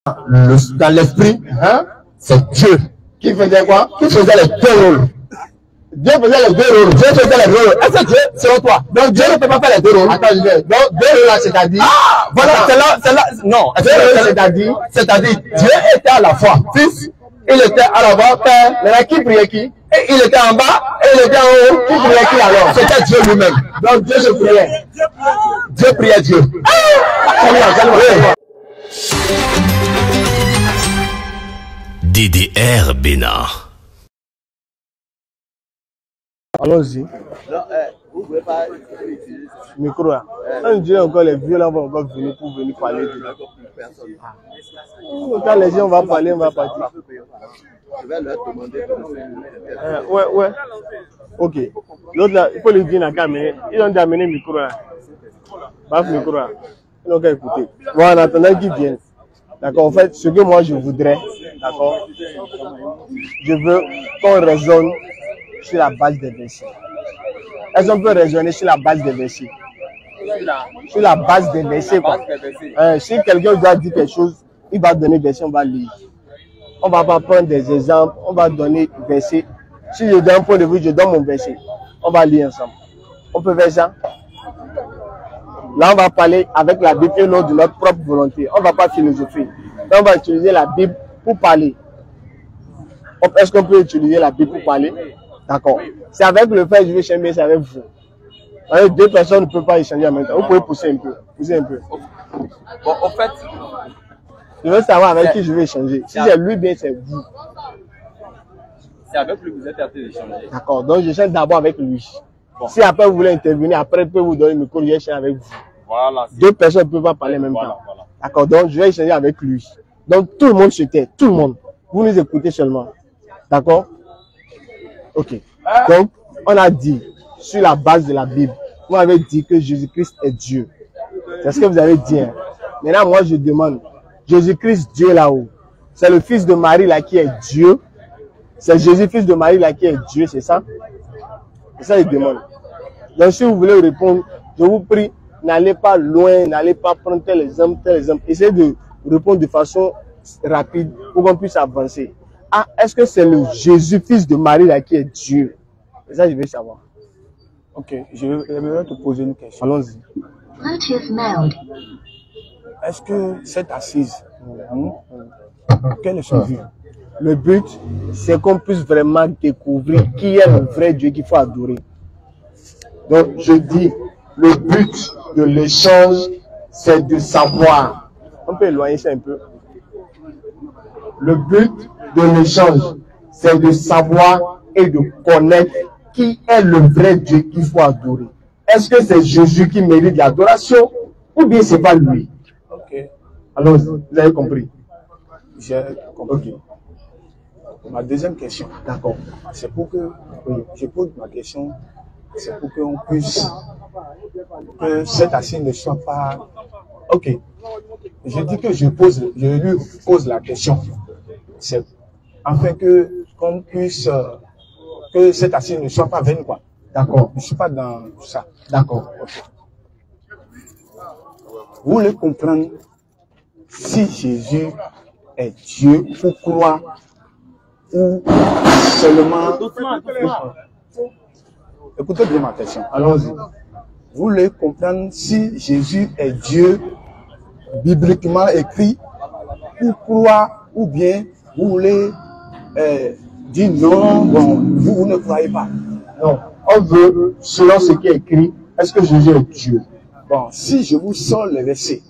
dans l'esprit, hein, c'est Dieu. Qui faisait quoi? Qui faisait les deux rôles. Dieu faisait les deux rôles. Dieu faisait les deux rôles. Est-ce que Dieu, selon toi? Donc Dieu ne peut pas faire les deux rôles. Attends, donc deux rôles là, c'est-à-dire. Ah, voilà, c'est là. Non, c'est-à-dire, Dieu était à la fois Fils, il était à la fois Père. Maintenant, qui priait qui? Et il était en bas, et il était en haut. Qui priait qui alors? C'était Dieu lui-même. Donc Dieu se priait. Dieu priait Dieu. DDR Bénin. Allons-y. Vous pouvez pas utiliser micro là. Un Dieu encore les vieux là vont encore venir pour venir parler de là. Quand les gens vont parler, on va partir. Je vais leur demander de ouais. Ok. L'autre là, il faut lui dire la caméra. Ils ont amené le micro là. Bref, le micro là. Ils n'ont qu'à écouter. Bon, en attendant qu'ils viennent. D'accord, en fait, ce que moi je voudrais, d'accord, je veux qu'on raisonne sur la base des versets. Est-ce qu'on peut raisonner sur la base des versets? Sur la base des versets, quoi. Si quelqu'un doit dire quelque chose, il va donner des versets, on va lire. On va pas prendre des exemples, on va donner des versets. Si je donne un point de vue, je donne mon verset. On va lire ensemble. On peut faire ça? Là, on va parler avec la Bible et non de notre propre volonté. On ne va pas philosopher. Là, on va utiliser la Bible pour parler. Est-ce qu'on peut utiliser la Bible pour parler? D'accord. C'est avec le frère, je vais changer, c'est avec vous. Avec deux personnes ne peuvent pas échanger en même temps. Vous pouvez pousser un peu. Bon, en fait, je veux savoir avec qui je vais échanger. Si c'est lui, bien c'est vous. c'est avec lui que vous êtes en train d'échanger. D'accord. Donc, j'échange d'abord avec lui. Bon. Si après vous voulez intervenir, après je peux vous donner le micro, je vais échanger avec vous. Voilà. Deux personnes ne peuvent pas parler en même temps. Voilà. D'accord. Donc, je vais échanger avec lui. Donc, tout le monde se tait. Tout le monde. Vous nous écoutez seulement. D'accord? Ok. Donc, on a dit, sur la base de la Bible, vous avez dit que Jésus-Christ est Dieu. C'est ce que vous avez dit. Hein? Maintenant, moi, je demande, Jésus-Christ, Dieu là-haut, c'est le fils de Marie là qui est Dieu. C'est Jésus, fils de Marie là qui est Dieu, c'est ça? C'est ça, il demande. Donc, si vous voulez répondre, je vous prie, n'allez pas loin, n'allez pas prendre tel exemple. Essayez de répondre de façon rapide pour qu'on puisse avancer. Ah, est-ce que c'est le Jésus, fils de Marie là qui est Dieu? C'est ça, je veux savoir. Ok, je vais te poser une question. Allons-y. Est-ce que cette assise, quel est son but? Le but, c'est qu'on puisse vraiment découvrir qui est le vrai Dieu qu'il faut adorer. Donc, je dis, le but de l'échange, c'est de savoir. On peut éloigner ça un peu. Le but de l'échange, c'est de savoir et de connaître qui est le vrai Dieu qu'il faut adorer. Est-ce que c'est Jésus qui mérite l'adoration ou bien c'est pas lui? Ok. Alors, vous avez compris? J'ai compris. Ma deuxième question, d'accord, c'est pour que je pose ma question, c'est pour qu'on puisse que cette assise ne soit pas. Ok. Je dis que je lui pose la question. C'est afin que qu'on puisse que cette assise ne soit pas vaine, quoi. D'accord. Je ne suis pas dans ça. D'accord. Okay. Vous voulez comprendre si Jésus est Dieu pour croire ou seulement. Écoutez bien ma question. Allons-y. Vous voulez comprendre si Jésus est Dieu bibliquement écrit pour croire ou bien vous voulez dire non, bon, vous ne croyez pas. Non, on veut, selon ce qui est écrit, est-ce que Jésus est Dieu? Bon, si je vous sors le verset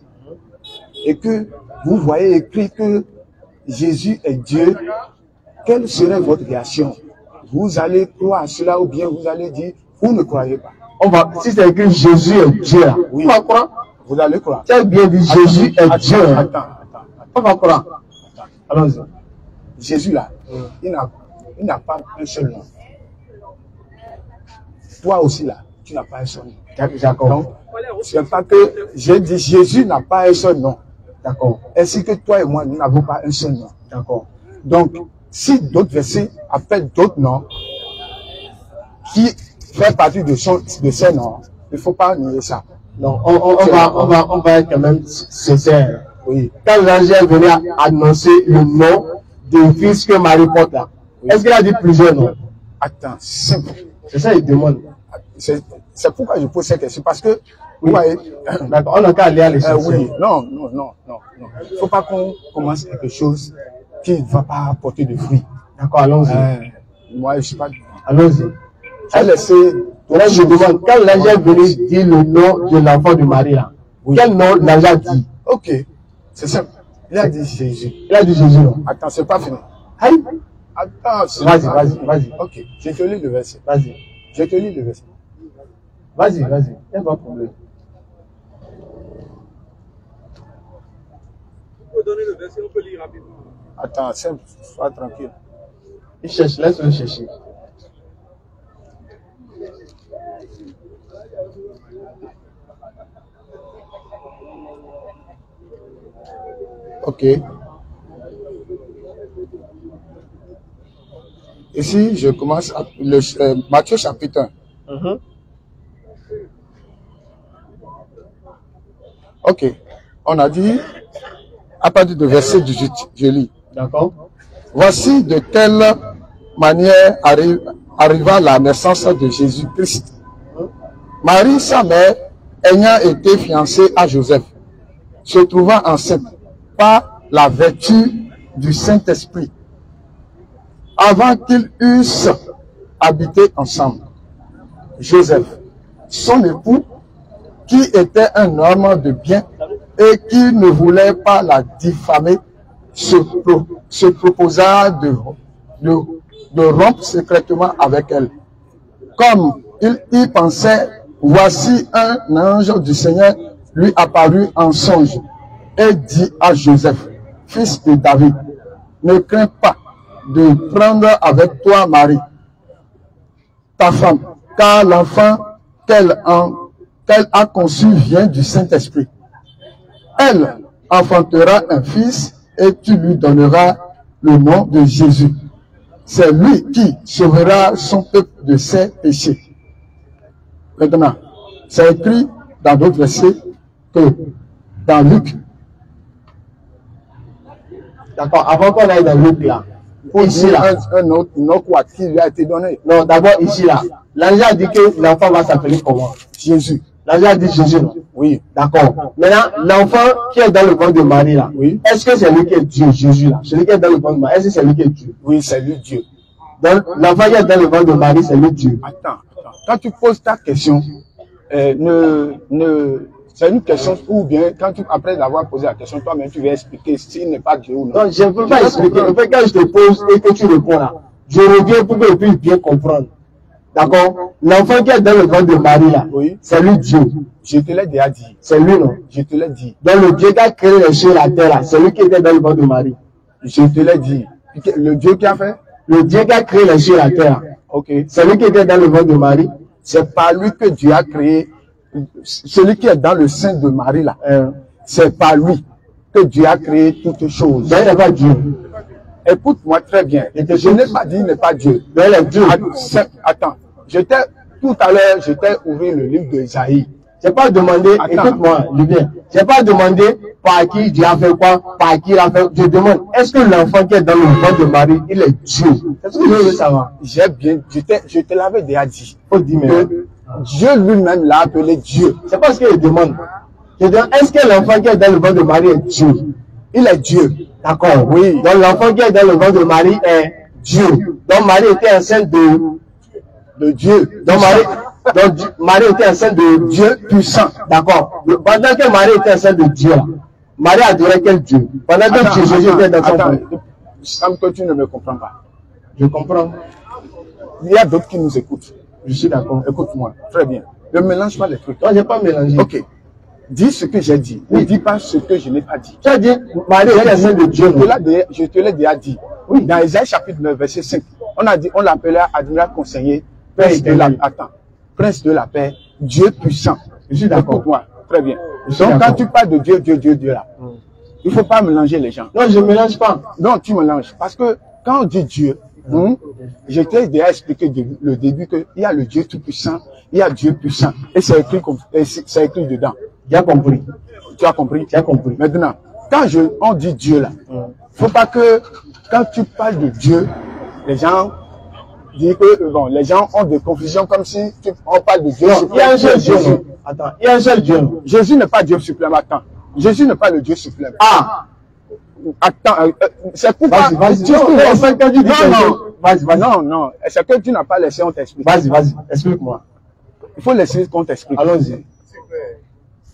et que vous voyez écrit que Jésus est Dieu, quelle serait votre réaction? Vous allez croire à cela ou bien vous allez dire, vous ne croyez pas? On va, si c'est écrit Jésus est Dieu, oui. On va croire. Vous allez croire. C'est bien dit, Jésus est Dieu. Attends. On va croire. Allons-y. Jésus là, il n'a pas un seul nom. Toi aussi là, tu n'as pas un seul nom. D'accord. Donc, c'est pas que j'ai dit Jésus n'a pas un seul nom. D'accord. Ainsi que toi et moi, nous n'avons pas un seul nom. D'accord. Donc, si d'autres versets appellent d'autres noms qui font partie de ces noms, il ne faut pas nier ça. Non, on va être quand même sincère. Oui. Quand l'ange est venu annoncer le nom du fils que Marie porte là, est-ce qu'il a dit plusieurs noms? Attends, simple. C'est ça qu'il demande. C'est pourquoi je pose cette question. Parce que, Oui. vous voyez, D'accord, on a qu'à aller à l'essentiel. oui, non. Il ne faut pas qu'on commence quelque chose qui ne va pas porter de fruits. D'accord, allons-y. Moi, je ne suis pas... Allons-y. J'ai laissé... Là, je demande, quand l'ange est venu dire le nom de l'enfant de Marie là, quel nom l'ange a dit? Ok, c'est simple. Il a dit Jésus. Il a dit Jésus, non? Attends, c'est pas fini. Aïe. Attends, c'est Vas-y, pas vas-y, fini. vas-y. Ok, je te lis le verset. Vas-y. Je te lis le verset. Vas-y, vas-y. Il n'y a pas de problème. On peut donner le verset, on peut lire rapidement. Attends, simple, sois tranquille. Il cherche, laisse-le chercher. Ok. Ici, je commence à Matthieu chapitre 1. Ok. On a dit, à partir du verset 18, je lis. D'accord. Voici de quelle manière arriva la naissance de Jésus-Christ. Marie, sa mère, ayant été fiancée à Joseph, se trouvant enceinte par la vertu du Saint-Esprit, avant qu'ils eussent habité ensemble. Joseph, son époux, qui était un homme de bien et qui ne voulait pas la diffamer, se proposa de rompre secrètement avec elle. Comme il y pensait, voici un ange du Seigneur lui apparut en songe et dit à Joseph, fils de David, ne crains pas de prendre avec toi Marie, ta femme, car l'enfant qu'elle a conçu vient du Saint-Esprit. Elle enfantera un fils et tu lui donneras le nom de Jésus. C'est lui qui sauvera son peuple de ses péchés. Maintenant, c'est écrit dans d'autres versets que dans Luc. D'accord, avant qu'on aille dans Luc là, ici là, Un autre quoi qui lui a été donné. non, d'abord ici là, l'ange a dit que l'enfant va s'appeler comment? Jésus. L'ange a dit Jésus, non? Oui. D'accord. Maintenant, l'enfant qui est dans le ventre de Marie là, Oui. est-ce que c'est lui qui est Dieu, Jésus là? Celui qui est dans le ventre de Marie, est-ce que c'est lui qui est Dieu? Oui, c'est lui Dieu. Donc, l'enfant qui est dans le ventre de Marie, c'est lui Dieu. Attends. Quand tu poses ta question, c'est une question ou bien après avoir posé la question, toi-même tu vas expliquer s'il n'est pas Dieu ou non. Non, je ne peux pas expliquer. En fait, quand je te pose et que tu réponds là, je reviens pour que je puisse bien comprendre. D'accord? L'enfant qui est dans le ventre de Marie là, Oui. c'est lui Dieu. Je te l'ai déjà dit. C'est lui, non? Je te l'ai dit. Donc, le Dieu qui a créé les cieux et la terre là, c'est lui qui était dans le ventre de Marie. Je te l'ai dit. Le Dieu qui a fait? Le Dieu qui a créé les cieux et la terre là, Ok. c'est lui qui était dans le ventre de Marie. C'est par lui que Dieu a créé. Celui qui est dans le sein de Marie là. C'est par lui que Dieu a créé toutes choses. Donc, il n'est pas Dieu. Écoute-moi très bien. Je n'ai pas dit il n'est pas Dieu. Donc, il est Dieu. Attends. Tout à l'heure, j'étais ouvert le livre d'Ésaïe. Je n'ai pas demandé, Attends. écoute-moi, Julien, je n'ai pas demandé par qui Dieu a fait quoi, par qui il a fait. Je demande, est-ce que l'enfant qui est dans le ventre de Marie, il est Dieu? C'est ce que je veux savoir. Je te l'avais déjà dit. Faut dire, mais Que Dieu lui-même l'a appelé Dieu. c'est pas ce que je demande. Je demande, est-ce que l'enfant qui est dans le ventre de Marie est Dieu? Il est Dieu. D'accord, oui. Donc l'enfant qui est dans le ventre de Marie est Dieu. Donc Marie était enceinte De Dieu. donc Marie était enceinte de Dieu puissant. D'accord. Pendant que Marie était enceinte de Dieu, là, Marie adorait quel Dieu? Pendant que Jésus était dans son ventre. Sam, que tu ne me comprends pas. Je comprends. Il y a d'autres qui nous écoutent. Je suis d'accord. Écoute-moi. Très bien. Ne mélange pas les trucs. Toi, je n'ai pas mélangé. Ok. Dis ce que j'ai dit. Ne dis pas ce que je n'ai pas dit. Tu as dit, Marie était enceinte de Dieu. Non? Je te l'ai déjà dit. Oui. Dans Isaïe chapitre 9, verset 5, on l'appelait admiral conseiller, prince de la prince de la paix, Dieu puissant. Je suis d'accord. Écoute-moi. Très bien. Je suis Donc, quand d'accord. tu parles de Dieu là, il ne faut pas mélanger les gens. Non, je ne mélange pas. Non, tu mélanges. Parce que quand on dit Dieu, je t'ai déjà expliqué le début qu'il y a le Dieu tout-puissant, il y a Dieu puissant. Et c'est écrit dedans. J'ai compris. Tu as compris? J'ai compris. Maintenant, quand on dit Dieu là, faut pas que quand tu parles de Dieu, les gens disent que bon, les gens ont des confusions comme si on parle de Dieu. Non, il y a un seul Dieu. Attends, Il y a un seul Dieu. Jésus n'est pas Dieu suprême. Attends, Jésus n'est pas le Dieu suprême. Ah, attends, c'est pourquoi. Vas-y. Non, c'est que tu n'as pas laissé on t'explique. Vas-y, explique-moi. Il faut laisser qu'on t'explique. Allons-y.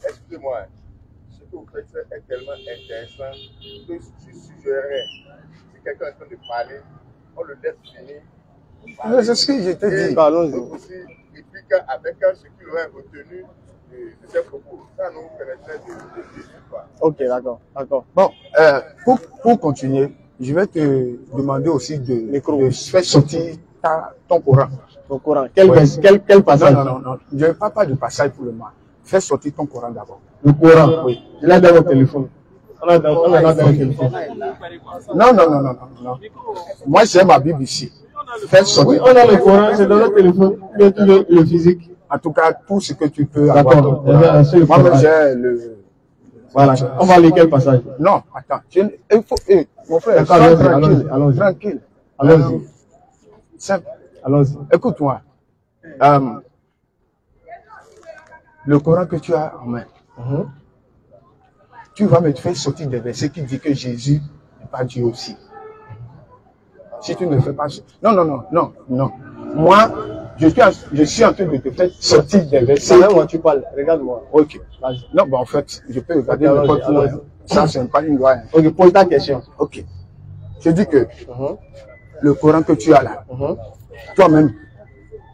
Excusez-moi, ce que vous faites est tellement intéressant que je suggérerais, si quelqu'un est en train de parler, on le laisse finir. C'est ce que je t'ai dit. Allons-y. Aussi, réplique avec ce qu'il aurait retenu de ses propos. Ça nous permettrait de quoi. Ok, d'accord. Bon, pour continuer, je vais te demander aussi de faire sortir ton Coran. Ton Coran. Quel passage? Non. Je ne parle pas de passage pour le moment. Fais sortir ton Coran d'abord. Le Coran, oui. Je l'ai dans votre téléphone. On a dans le téléphone. Non. Moi, j'ai ma Bible ici. Fais sortir. Oui, on a le Coran, c'est dans notre téléphone. Le physique. En tout cas, tout ce que tu peux d'accord. avoir. Moi, j'ai le... Voilà. On va lire quel passage? Non, attends. Il faut... mon frère, tranquille. Allons-y. Simple. Allons-y. Écoute-moi. Le Coran que tu as en main, tu vas me faire sortir des versets qui disent que Jésus n'est pas Dieu aussi. Si tu ne fais pas... Non. Moi, je suis en train de te faire sortir des versets. Moi, tu parles. Regarde-moi. Ok. Non, en fait, je peux regarder n'importe où. Ça, c'est pas une loi. Ok, pose ta question. Ok. Je dis que le Coran que tu as là, toi-même,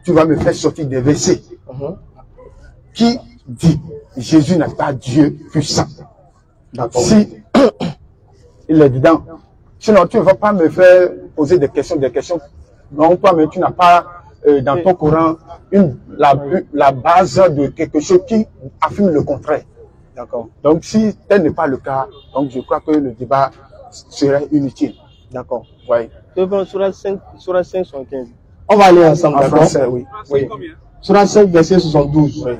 tu vas me faire sortir des versets qui dit Jésus n'est pas Dieu puissant. D'accord. Si il est dedans. Sinon, tu ne vas pas me faire poser des questions. Non, toi-même, tu n'as pas dans ton Coran la base de quelque chose qui affirme le contraire. D'accord. Donc, si tel n'est pas le cas, donc je crois que le débat serait inutile. D'accord. Oui. Surah 5, 75. On va aller ensemble, d'accord? En français, oui. Surah 5, verset 72. Oui.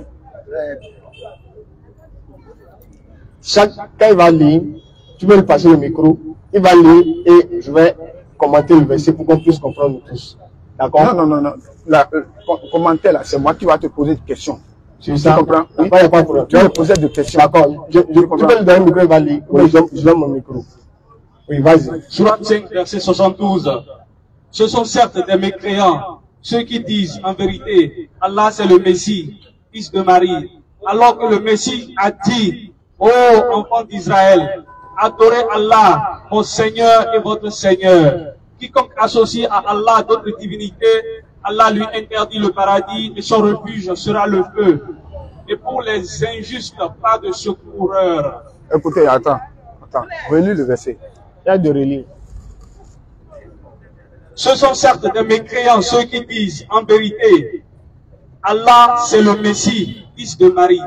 Quand il va lire, tu peux lui passer le micro, il va lire et je vais commenter le verset pour qu'on puisse comprendre tous. D'accord? Non. Commenter là, c'est moi qui va te poser des questions. Tu comprends? Oui. Il n'y a pas de problème. Tu vas me poser des questions. D'accord. Tu peux lui donner le micro, il va lire. Oui. Je donne mon micro. Oui, vas-y. Surah 5, verset 72. Ce sont certes des mécréants, ceux qui disent en vérité, Allah c'est le Messie, fils de Marie, alors que le Messie a dit, ô enfants d'Israël, adorez Allah, mon Seigneur et votre Seigneur. Quiconque associe à Allah d'autres divinités, Allah lui interdit le paradis et son refuge sera le feu. Et pour les injustes, pas de secoureur. Écoutez, attends. Relis le verset. Il y a de relire. Ce sont certes des mécréants, ceux qui disent en vérité, Allah c'est le Messie, fils de Marie.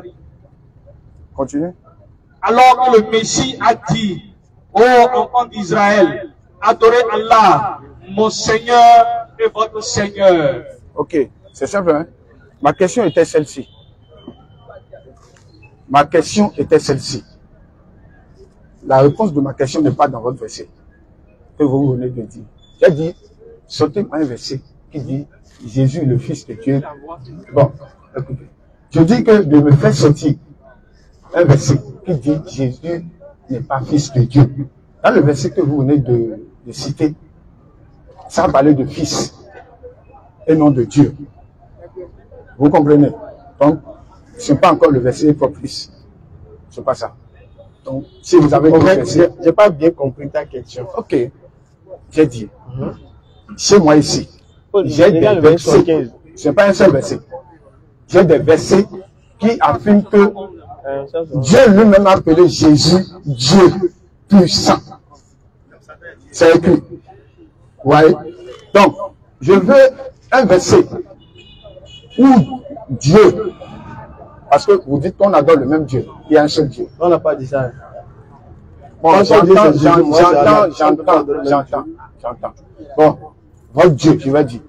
Continue. Alors que le Messie a dit, ô enfants d'Israël, adorez Allah, mon Seigneur et votre Seigneur. Ok, c'est simple, hein? Ma question était celle-ci. La réponse de ma question n'est pas dans votre verset que vous venez de dire. J'ai dit, sortez-moi un verset qui dit Jésus, le Fils de Dieu. Bon, écoutez. Je dis que de me faire sortir un verset qui dit Jésus n'est pas Fils de Dieu. Dans le verset que vous venez de citer, ça parlait de Fils et non de Dieu. Vous comprenez? Donc, ce n'est pas encore le verset propice. Ce n'est pas ça. Donc, si vous avez des versets... Je n'ai pas bien compris ta question. Ok. J'ai dit, chez moi ici, j'ai des versets. Ce n'est pas un seul verset. J'ai des versets qui affirment que Dieu lui-même a appelé Jésus Dieu puissant. C'est écrit. Ouais. Donc, je veux un verset où Dieu, parce que vous dites qu'on adore le même Dieu, il y a un seul Dieu. On n'a pas dit ça. Bon, j'entends. Bon, votre Dieu, je vais dire.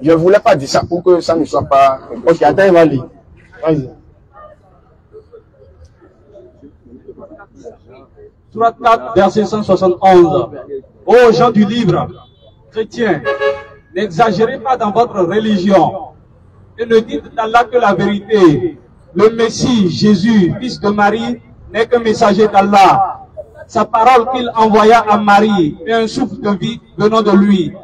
Je ne voulais pas dire ça pour que ça ne soit pas... Ok, attends, il va lire. Vas-y. 4, verset 171. Ô gens du livre, chrétiens, n'exagérez pas dans votre religion et ne dites d'Allah que la vérité. Le Messie, Jésus, fils de Marie, n'est qu'un messager d'Allah. Sa parole qu'il envoya à Marie est un souffle de vie venant de lui.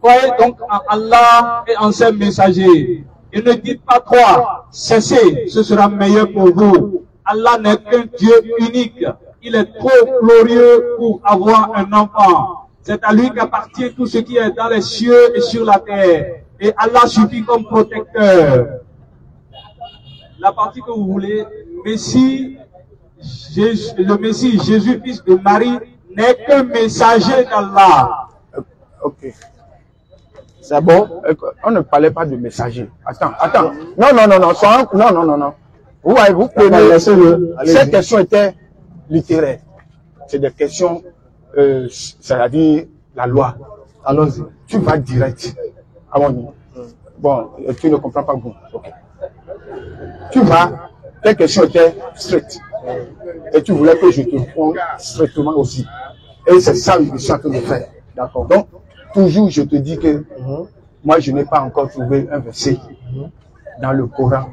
Croyez donc en Allah et en ses messagers. Et ne dites pas trois, cessez, ce sera meilleur pour vous. Allah n'est qu'un Dieu unique. Il est trop glorieux pour avoir un enfant. C'est à lui qu'appartient tout ce qui est dans les cieux et sur la terre. Et Allah suffit comme protecteur. La partie que vous voulez, Messie, le Messie, Jésus, fils de Marie, n'est qu'un messager d'Allah. Ok. C'est bon? On ne parlait pas de messager. Attends. Non. Vous prenez, cette question était littéraire. C'est des questions, c'est-à-dire la loi. Allons-y. Tu vas direct. Bon, tu ne comprends pas bon. Ok. Tu vas, tes questions étaient straight. Et tu voulais que je te réponde straightement aussi. Et c'est ça que je suis en train de faire. D'accord. Donc, toujours je te dis que moi je n'ai pas encore trouvé un verset dans le Coran.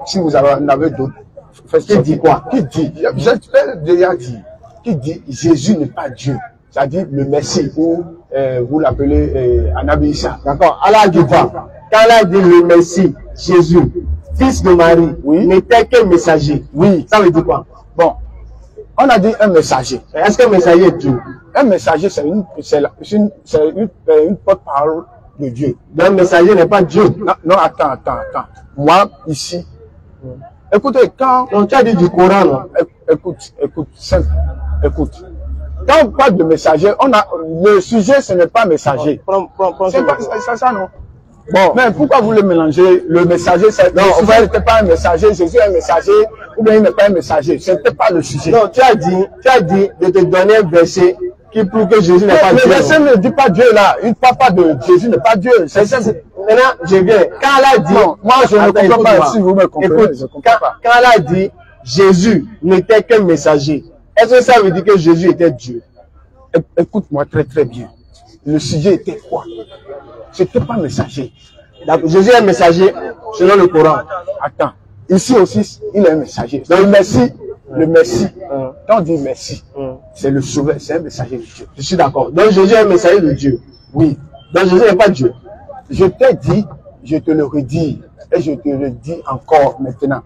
Si vous en avez d'autres, qui dit quoi? Qui dit? J'ai déjà dit. Qui dit Jésus n'est pas Dieu. C'est-à-dire le Messie, ou vous l'appelez Anabi Issa. D'accord. Allah dit quoi? Quand Allah dit le Messie, Jésus, fils de Marie, n'était qu'un messager. Oui. Ça veut dire quoi? Bon. On a dit un messager. Est-ce qu'un messager est Dieu? Un messager, c'est une porte-parole de Dieu. Donc, un messager n'est pas Dieu. Non, attends. Moi, ici, écoutez, quand on t'a dit du Coran, non? Écoute. Quand on parle de messager, le sujet, ce n'est pas messager. C'est ça, non? Bon. Mais pourquoi vous le mélangez? Le messager, non, le sujet n'était pas un messager, Jésus est un messager, ou bien il n'est pas un messager. Ce n'était pas le sujet. Non, tu as dit de te donner un verset qui prouve que Jésus n'est pas Dieu. Le verset ne dit pas Dieu là. Il ne parle pas de Jésus n'est pas Dieu. Maintenant, je viens. Quand Allah dit, non, moi je ne comprends pas si vous me comprenez. Quand Allah dit Jésus n'était qu'un messager, est-ce que ça veut dire que Jésus était Dieu? Écoute-moi très bien. Le sujet était quoi? C'était pas messager. Jésus est un messager selon le Coran. Attends. Ici aussi, il est un messager. Donc, le Messie, quand on dit Messie, c'est le sauveur, c'est un messager de Dieu. Je suis d'accord. Donc Jésus est un messager de Dieu. Oui. Donc Jésus n'est pas Dieu. Je t'ai dit, je te le redis, et je te le dis encore maintenant.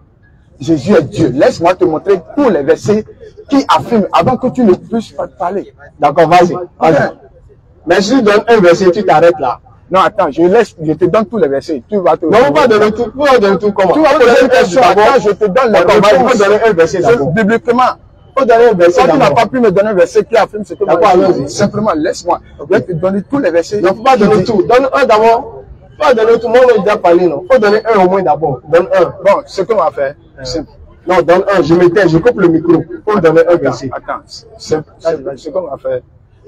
Jésus est Dieu. Laisse-moi te montrer tous les versets qui affirment, avant que tu ne puisses pas parler. D'accord, vas-y. Mais si je donne un verset, tu t'arrêtes là. Non, attends, je te donne tous les versets. Tu vas te... Non, pas donner tout. Tu vas donner tout comment? Tu vas poser une question. Attends, je te donne les réponses. Il faut donner un verset d'abord. Bibliquement. Il faut donner un verset. Quand tu n'as pas pu me donner un verset qui affirme ce que moi, simplement, laisse-moi. Je vais te donner tous les versets. Non, faut pas donner tout. Donne un d'abord. Faut pas donner tout. Moi, on a déjà parlé, non? Faut donner un au moins d'abord. Donne un. Bon, ce qu'on va faire, simple. Non, donne un. Je coupe le micro. Faut donner un verset. Attends, simple. Ce qu'on va faire,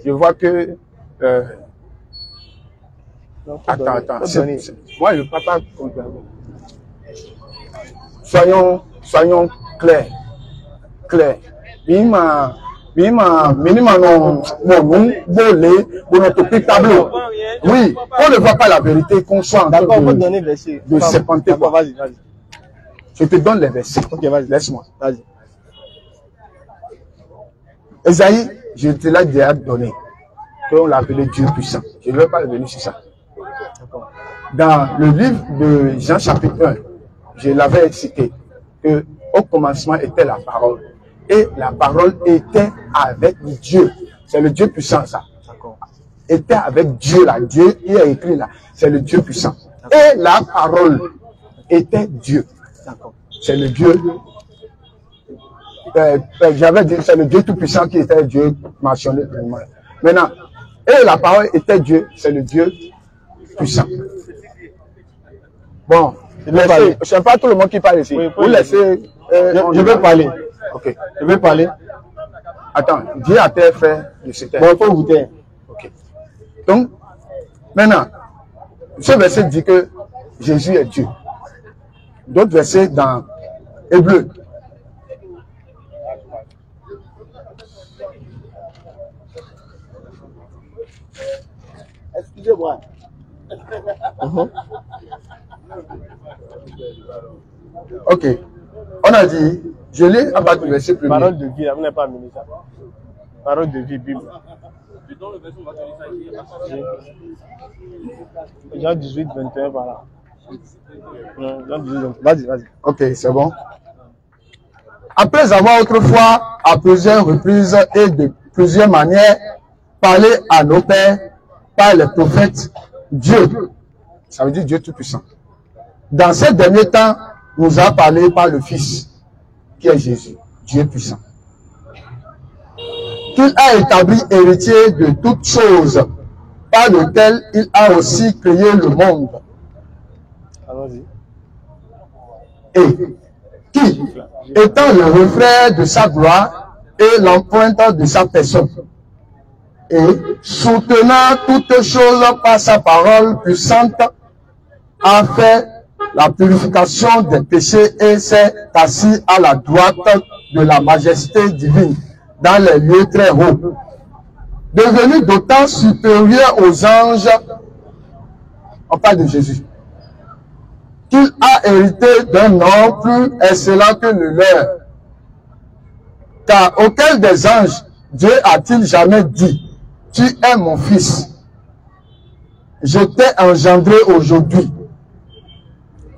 je vois que... Attends. Moi, je ne peux pas comprendre. Soyons clairs. Minima non, tableau. Oui, on ne voit pas la vérité, qu'on soit en train de serpenter. Vas-y. Je te donne les versets. Ok, vas-y, laisse-moi. Vas-y. Esaïe, je te l'ai déjà donné. On l'appelait Dieu puissant. Je ne vais pas revenir sur ça. Dans le livre de Jean chapitre 1, je l'avais cité, que au commencement était la parole. Et la parole était avec Dieu. C'est le Dieu puissant, ça. Était avec Dieu, là. Dieu, il a écrit là. C'est le Dieu puissant. Et la parole était Dieu. C'est le Dieu. J'avais dit, c'est le Dieu tout puissant qui était Dieu mentionné. Maintenant, et la parole était Dieu, c'est le Dieu puissant. Bon, je ne sais pas tout le monde qui parle ici. Vous laissez. Je vais parler. Ok. Je vais parler. Attends, Dieu a tes frères de ce terre. Bon, il faut vous taire. Ok. Donc, maintenant, ce verset dit que Jésus est Dieu. D'autres versets dans Hébreu. Excusez-moi. Ok. On a dit, je lis à partir du verset premier. Parole de vie, vous n'avez pas amené ça. Parole de vie, Bible. Jean 18, 21, voilà. Jean 18, 21. Vas-y, vas-y. Ok, c'est bon. Après avoir autrefois, à plusieurs reprises et de plusieurs manières, parlé à nos pères par les prophètes, Dieu, ça veut dire Dieu Tout-Puissant, dans ces derniers temps, nous a parlé par le Fils, qui est Jésus, Dieu puissant, qu'il a établi héritier de toutes choses, par lequel il a aussi créé le monde. Allons-y. Et qui, étant le reflet de sa gloire et l'empreinte de sa personne, et soutenant toutes choses par sa parole puissante, a fait la purification des péchés et s'est assis à la droite de la majesté divine dans les lieux très hauts, devenu d'autant supérieur aux anges, on parle de Jésus, qu'il a hérité d'un nom plus excellent que le leur. Car auquel des anges Dieu a-t-il jamais dit, tu es mon fils, je t'ai engendré aujourd'hui.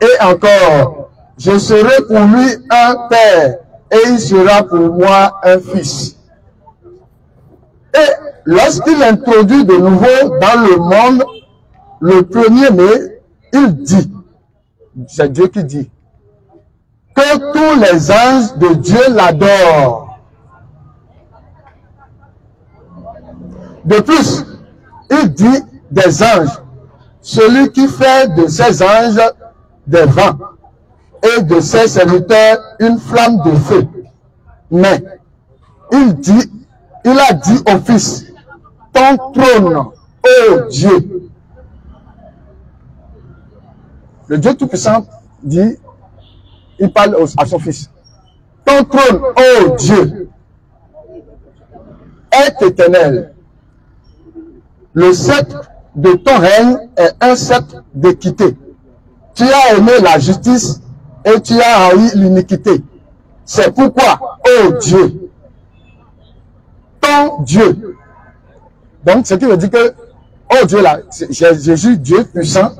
Et encore, je serai pour lui un père, et il sera pour moi un fils. Et lorsqu'il introduit de nouveau dans le monde le premier-né, il dit, c'est Dieu qui dit, que tous les anges de Dieu l'adorent. De plus, il dit des anges, celui qui fait de ses anges des vents et de ses serviteurs une flamme de feu. Mais il a dit au Fils, ton trône, ô Dieu. Le Dieu Tout-Puissant dit, il parle à son Fils, ton trône, ô Dieu, est éternel. Le sceptre de ton règne est un sceptre d'équité. Tu as aimé la justice et tu as haï l'iniquité. C'est pourquoi, ô Dieu, ton Dieu. Donc, ce qui veut dire que, oh Dieu là, c'est Jésus, Dieu puissant.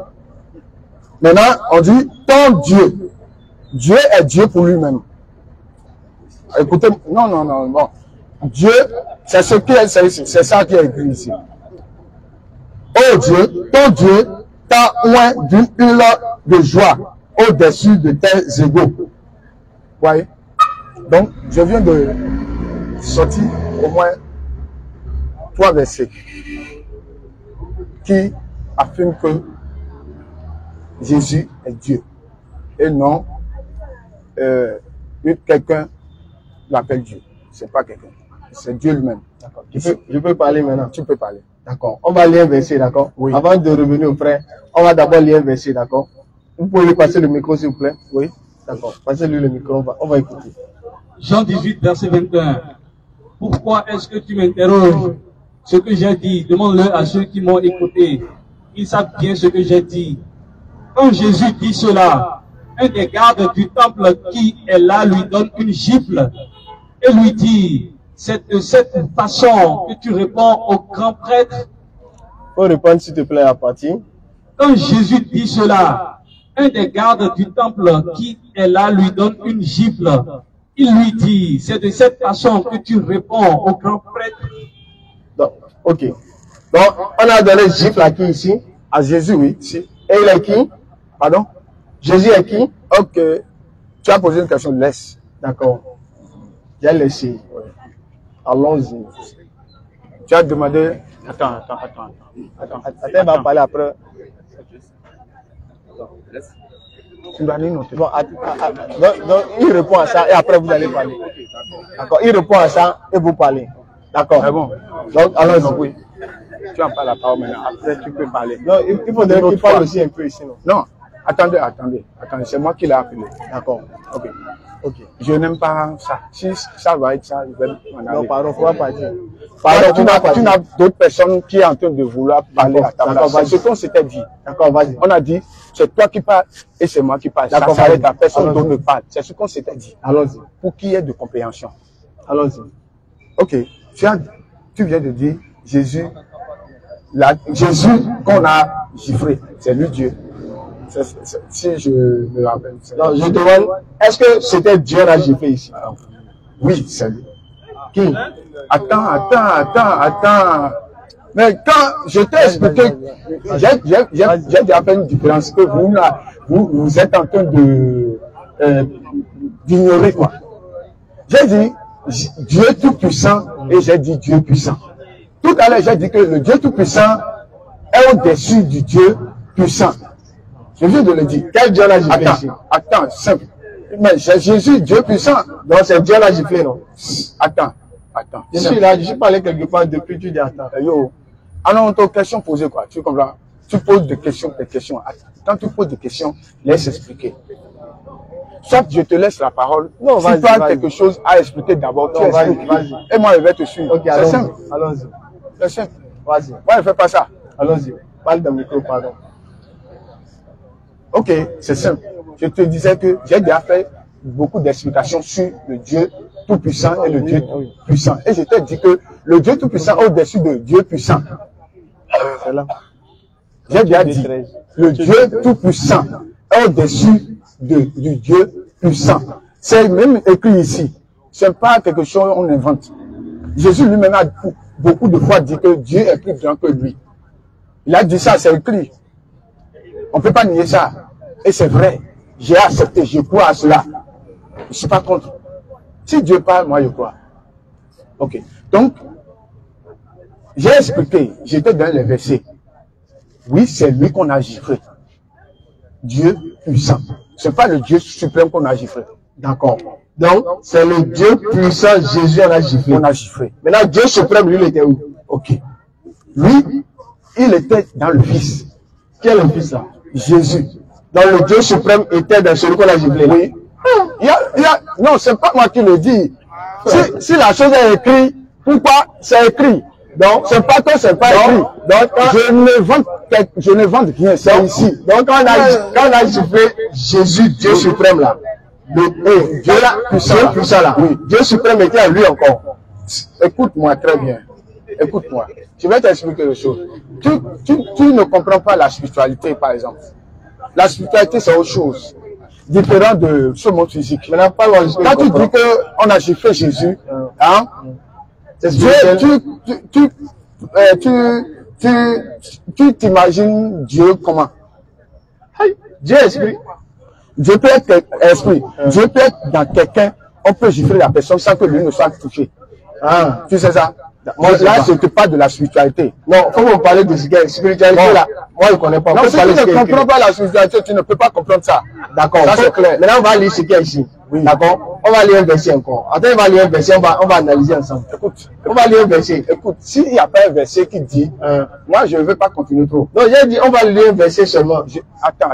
Maintenant, on dit ton Dieu. Dieu est Dieu pour lui-même. Écoutez, non. Dieu, c'est ce qui est, c'est ça qui est écrit ici. Oh Dieu, ton Dieu t'a oint d'une huile de joie au-dessus de tes égaux. Voyez? Donc, je viens de sortir au moins 3 versets qui affirment que Jésus est Dieu et non quelqu'un l'appelle Dieu. C'est pas quelqu'un, c'est Dieu lui-même. D'accord. Je peux parler maintenant. Tu peux parler. D'accord. On va lire un verset, d'accord? Oui. Avant de revenir au frère, on va d'abord lire un verset, d'accord? Vous pouvez lui passer le micro, s'il vous plaît? Oui. D'accord. Passez-lui le micro, on va écouter. Jean 18, verset 21. Pourquoi est-ce que tu m'interroges? Ce que j'ai dit, demande-le à ceux qui m'ont écouté. Ils savent bien ce que j'ai dit. Quand Jésus dit cela, un des gardes du temple qui est là lui donne une gifle et lui dit, c'est de cette façon que tu réponds au grand prêtre. Faut répondre, s'il te plaît, à partir. Quand Jésus dit cela, un des gardes du temple qui est là lui donne une gifle. Il lui dit, c'est de cette façon que tu réponds au grand prêtre. Donc, ok. Donc, on a donné gifle à qui ici? À Jésus, oui. Si. Et il est qui? Pardon? Jésus est qui? Ok. Tu as posé une question, laisse. D'accord. J'ai laissé. Allons-y. Tu as demandé. Attends, elle va parler après. Tu dois noter. Bon, donc, il répond à ça et après vous allez parler. D'accord. Il répond à ça et vous parlez. D'accord. C'est bon. Donc, allons-y. Oui. Tu en parles la parole maintenant. Après, tu peux parler. Non, il faudrait qu'il parle aussi un peu ici. Non. Non. Attendez, c'est moi qui l'ai appelé. D'accord. Ok. Ok. Je n'aime pas ça. Si ça va être ça, je vais m'en aller. Non, pardon, faut pas partir. Pardon, tu Pardon, n'as d'autres personnes qui sont en train de vouloir parler à ta place. C'est ce qu'on s'était dit. D'accord, vas-y. On a dit, c'est toi qui parles et c'est moi qui parle. Ça D'accord, s'arrête vas-y. à personne Allons-y. d'autre ne parle. C'est ce qu'on s'était dit. Allons-y. Pour qu'il y ait de compréhension. Allons-y. Ok. Tu viens de dire, Jésus qu'on a giflé, c'est lui Dieu. Si je me rappelle. Non, je demande, est-ce que c'était Dieu la giflé ici? Oui, c'est lui. Qui? Attends. Mais quand je t'ai expliqué, j'ai déjà fait une différence que vous êtes en train de d'ignorer quoi. J'ai dit Dieu tout-puissant et j'ai dit Dieu puissant. Tout à l'heure, j'ai dit que le Dieu tout-puissant est au-dessus du Dieu puissant. Je viens de le dire. Quel Dieu l'a giflé ici? Attends, simple. Mais Jésus, Dieu puissant. Donc c'est Dieu l'a giflé, non? Attends. Je suis là, je parlais quelque part depuis, tu dis attends. Yo. Alors, ton question posée quoi? Tu comprends? Tu poses des questions. Quand tu poses des questions, laisse expliquer. Soit je te laisse la parole. Non, si tu as quelque chose à expliquer d'abord, tu expliques. Vas-y. Et moi, je vais te suivre. Ok, c'est simple. Allons-y. C'est simple. Vas-y. Moi, je ne fais pas ça. Allons-y. Parle d'un micro, pardon. Ok, c'est simple. Je te disais que j'ai déjà fait beaucoup d'explications sur le Dieu tout-puissant et le Dieu puissant. Et je t'ai dit que le Dieu tout-puissant est au-dessus de Dieu puissant. C'est là. J'ai déjà dit, le Dieu tout-puissant est au-dessus du Dieu puissant. C'est même écrit ici. Ce n'est pas quelque chose qu'on invente. Jésus lui-même a beaucoup de fois dit que Dieu est plus grand que lui. Il a dit ça, c'est écrit. On ne peut pas nier ça. Et c'est vrai. J'ai accepté, je crois à cela. Je ne suis pas contre. Si Dieu parle, moi je crois. Ok. Donc, j'ai expliqué, j'étais dans les versets. Oui, c'est lui qu'on a giflé. Dieu puissant. Ce n'est pas le Dieu suprême qu'on a giflé. D'accord. Donc, c'est le Dieu puissant, Jésus en a giflé. On a giflé. Maintenant, Dieu suprême, lui, il était où? Ok. Lui, il était dans le Fils. Qui est le Fils là? Jésus. Donc, le Dieu suprême était dans celui qu'on a giflé. Oui. Non, c'est pas moi qui le dis. Si la chose est écrite, pourquoi c'est écrit? Donc, c'est pas que c'est pas écrit. Donc, je ne vante rien, c'est ici. Donc, quand on a giflé Jésus, Dieu suprême là, Dieu là, puissant là, oui. Dieu suprême était à lui encore. Écoute-moi très bien. Écoute-moi. Je vais t'expliquer quelque chose. Tu ne comprends pas la spiritualité, par exemple. La spiritualité, c'est autre chose. Différent de ce monde physique. Maintenant, quand tu dis qu'on a giflé Jésus, hein, tu t'imagines Dieu comment? Dieu est esprit. Dieu peut être esprit. Dieu peut être dans quelqu'un, on peut gifler la personne sans que lui ne soit touché. Ah. Tu sais ça? Moi, là, je te parle de la spiritualité. Non, faut vous parler de spiritualité là. Moi, je ne connais pas. Non, si tu ne comprends pas la spiritualité, tu ne peux pas comprendre ça. D'accord. Ça, c'est clair. Maintenant, on va lire ce qu'il y a ici. Oui. D'accord. On va lire un verset encore. Attends, on va lire un verset, on va analyser ensemble. Écoute, on va lire un verset. Écoute, s'il n'y a pas un verset qui dit, moi, je ne veux pas continuer trop. Non, j'ai dit, on va lire un verset seulement. Attends.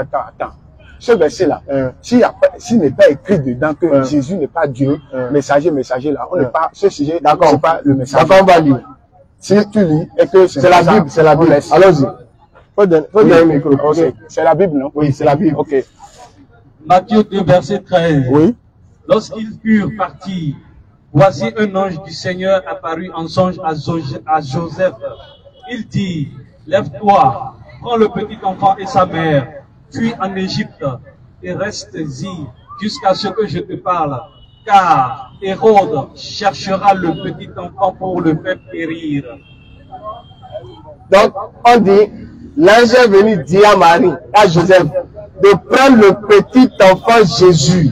Ce verset-là, s'il n'est pas écrit dedans que Jésus n'est pas Dieu, messager là, on n'est pas, ce sujet, d'accord, c'est pas le message. D'accord, on va lire. Si tu lis et que c'est la Bible, c'est la Bible. Allons-y. Faut donner un micro. Okay. C'est la Bible, non? Oui, c'est la Bible. Ok. Matthieu 2, verset 13. Oui. Lorsqu'ils furent partis, voici un ange du Seigneur apparut en songe à Joseph. Il dit, lève-toi, prends le petit enfant et sa mère, fuis en Égypte et reste-y jusqu'à ce que je te parle. Car Hérode cherchera le petit enfant pour le faire périr. Donc, on dit, l'ange est venu dire à Marie, à Joseph, de prendre le petit enfant Jésus